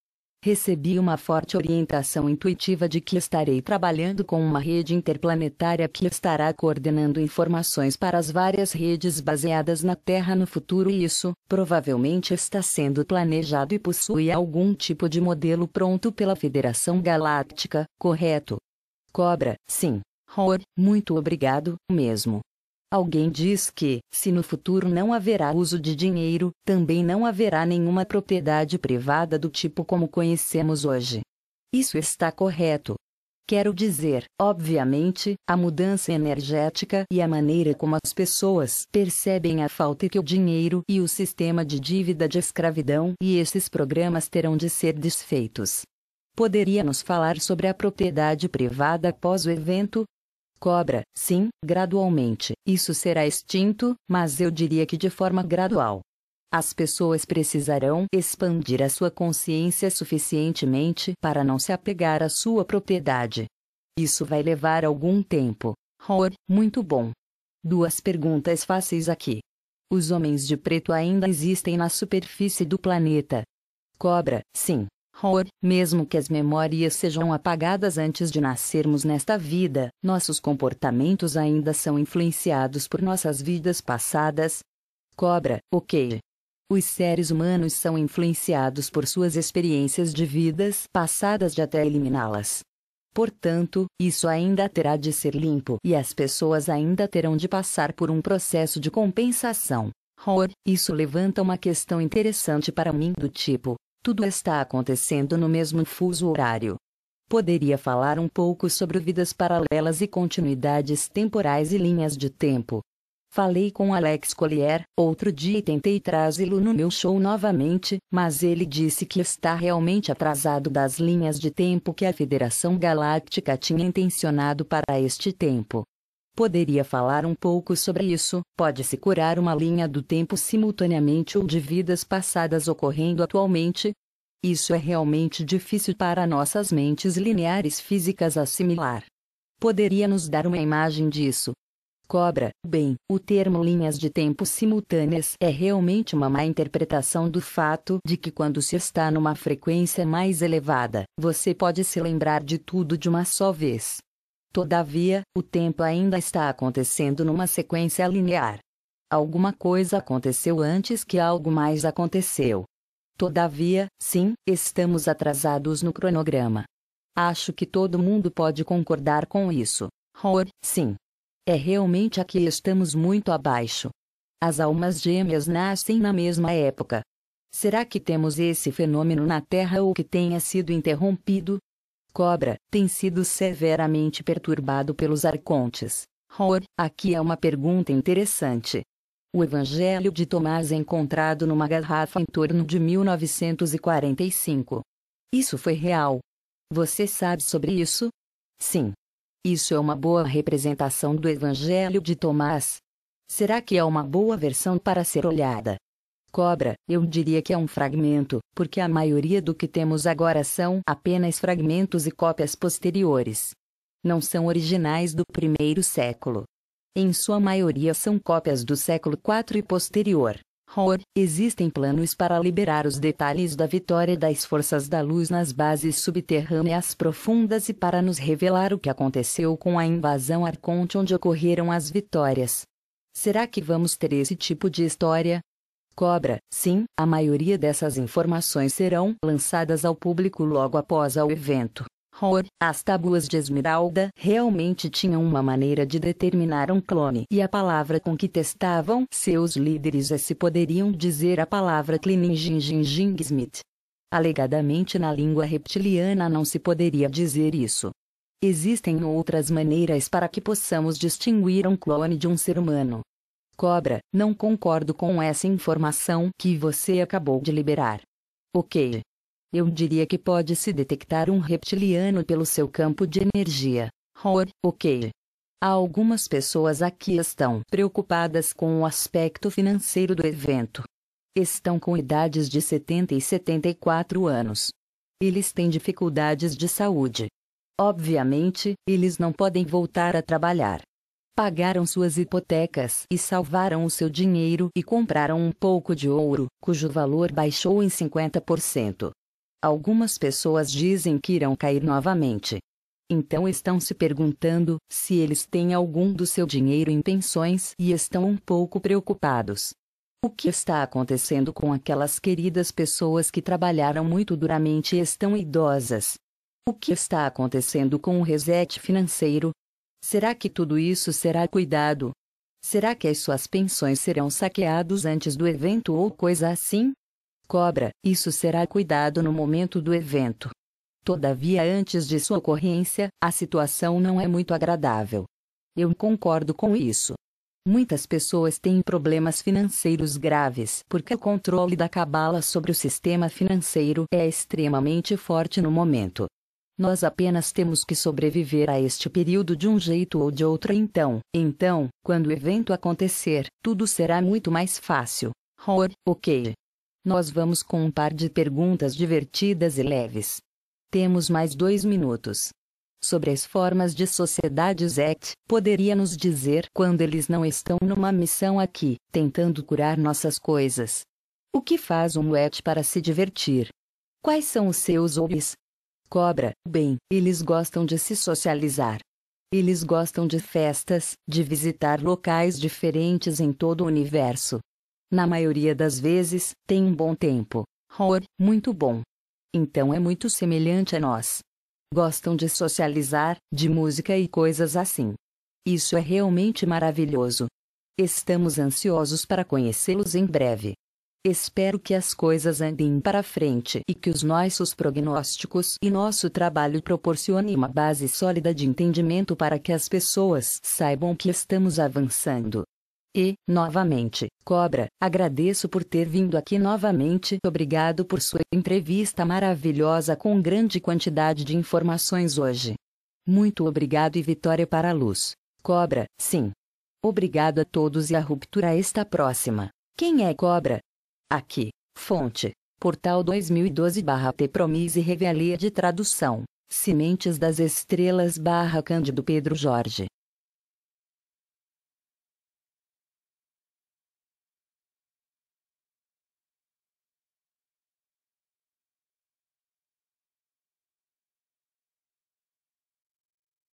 Recebi uma forte orientação intuitiva de que estarei trabalhando com uma rede interplanetária que estará coordenando informações para as várias redes baseadas na Terra no futuro e isso, provavelmente está sendo planejado e possui algum tipo de modelo pronto pela Federação Galáctica, correto? Cobra, sim. Muito obrigado, mesmo. Alguém diz que, se no futuro não haverá uso de dinheiro, também não haverá nenhuma propriedade privada do tipo como conhecemos hoje. Isso está correto. Quero dizer, obviamente, a mudança energética e a maneira como as pessoas percebem a falta que o dinheiro e o sistema de dívida de escravidão e esses programas terão de ser desfeitos. Poderia nos falar sobre a propriedade privada após o evento? Cobra, sim, gradualmente. Isso será extinto, mas eu diria que de forma gradual. As pessoas precisarão expandir a sua consciência suficientemente para não se apegar à sua propriedade. Isso vai levar algum tempo. Muito bom. Duas perguntas fáceis aqui. Os homens de preto ainda existem na superfície do planeta? Cobra, sim. Mesmo que as memórias sejam apagadas antes de nascermos nesta vida, nossos comportamentos ainda são influenciados por nossas vidas passadas? Cobra, ok. Os seres humanos são influenciados por suas experiências de vidas passadas de até eliminá-las. Portanto, isso ainda terá de ser limpo e as pessoas ainda terão de passar por um processo de compensação. Isso levanta uma questão interessante para mim do tipo: tudo está acontecendo no mesmo fuso horário. Poderia falar um pouco sobre vidas paralelas e continuidades temporais e linhas de tempo. Falei com Alex Collier outro dia e tentei trazê-lo no meu show novamente, mas ele disse que está realmente atrasado das linhas de tempo que a Federação Galáctica tinha intencionado para este tempo. Poderia falar um pouco sobre isso? Pode-se curar uma linha do tempo simultaneamente ou de vidas passadas ocorrendo atualmente? Isso é realmente difícil para nossas mentes lineares físicas assimilar. Poderia nos dar uma imagem disso? Cobra, bem, o termo linhas de tempo simultâneas é realmente uma má interpretação do fato de que quando se está numa frequência mais elevada, você pode se lembrar de tudo de uma só vez. Todavia, o tempo ainda está acontecendo numa sequência linear. Alguma coisa aconteceu antes que algo mais aconteceu. Todavia, sim, estamos atrasados no cronograma. Acho que todo mundo pode concordar com isso. Sim. É realmente aqui estamos muito abaixo. As almas gêmeas nascem na mesma época. Será que temos esse fenômeno na Terra ou que tenha sido interrompido? Cobra, tem sido severamente perturbado pelos arcontes. Aqui é uma pergunta interessante. O Evangelho de Tomás é encontrado numa garrafa em torno de 1945. Isso foi real. Você sabe sobre isso? Sim. Isso é uma boa representação do Evangelho de Tomás? Será que é uma boa versão para ser olhada? Cobra, eu diria que é um fragmento, porque a maioria do que temos agora são apenas fragmentos e cópias posteriores. Não são originais do primeiro século. Em sua maioria são cópias do século IV e posterior. Existem planos para liberar os detalhes da vitória das forças da luz nas bases subterrâneas profundas e para nos revelar o que aconteceu com a invasão arconte onde ocorreram as vitórias. Será que vamos ter esse tipo de história? Cobra, sim, a maioria dessas informações serão lançadas ao público logo após o evento. As tábuas de Esmeralda realmente tinham uma maneira de determinar um clone e a palavra com que testavam seus líderes se poderiam dizer a palavra Smith. Alegadamente na língua reptiliana não se poderia dizer isso. Existem outras maneiras para que possamos distinguir um clone de um ser humano. Cobra, não concordo com essa informação que você acabou de liberar. Ok. Eu diria que pode-se detectar um reptiliano pelo seu campo de energia. Ok. Há algumas pessoas aqui estão preocupadas com o aspecto financeiro do evento. Estão com idades de 70 e 74 anos. Eles têm dificuldades de saúde. Obviamente, eles não podem voltar a trabalhar. Pagaram suas hipotecas e salvaram o seu dinheiro e compraram um pouco de ouro, cujo valor baixou em 50%. Algumas pessoas dizem que irão cair novamente. Então estão se perguntando se eles têm algum do seu dinheiro em pensões e estão um pouco preocupados. O que está acontecendo com aquelas queridas pessoas que trabalharam muito duramente e estão idosas? O que está acontecendo com o reset financeiro? Será que tudo isso será cuidado? Será que as suas pensões serão saqueadas antes do evento ou coisa assim? Cobra, isso será cuidado no momento do evento. Todavia, antes de sua ocorrência, a situação não é muito agradável. Eu concordo com isso. Muitas pessoas têm problemas financeiros graves porque o controle da cabala sobre o sistema financeiro é extremamente forte no momento. Nós apenas temos que sobreviver a este período de um jeito ou de outro então, quando o evento acontecer, tudo será muito mais fácil. Ok. Nós vamos com um par de perguntas divertidas e leves. Temos mais 2 minutos. Sobre as formas de sociedades poderia nos dizer quando eles não estão numa missão aqui, tentando curar nossas coisas? O que faz um para se divertir? Quais são os seus hobbies? Cobra, bem, eles gostam de se socializar. Eles gostam de festas, de visitar locais diferentes em todo o universo. Na maioria das vezes, tem um bom tempo. Muito bom. Então é muito semelhante a nós. Gostam de socializar, de música e coisas assim. Isso é realmente maravilhoso. Estamos ansiosos para conhecê-los em breve. Espero que as coisas andem para frente e que os nossos prognósticos e nosso trabalho proporcionem uma base sólida de entendimento para que as pessoas saibam que estamos avançando. E, novamente, Cobra, agradeço por ter vindo aqui novamente. Obrigado por sua entrevista maravilhosa com grande quantidade de informações hoje. Muito obrigado e vitória para a luz. Cobra, sim. Obrigado a todos e a ruptura está próxima. Quem é cobra? Aqui. Fonte. Portal 2012/T Promise Revelia de tradução. Sementes das Estrelas / Cândido Pedro Jorge.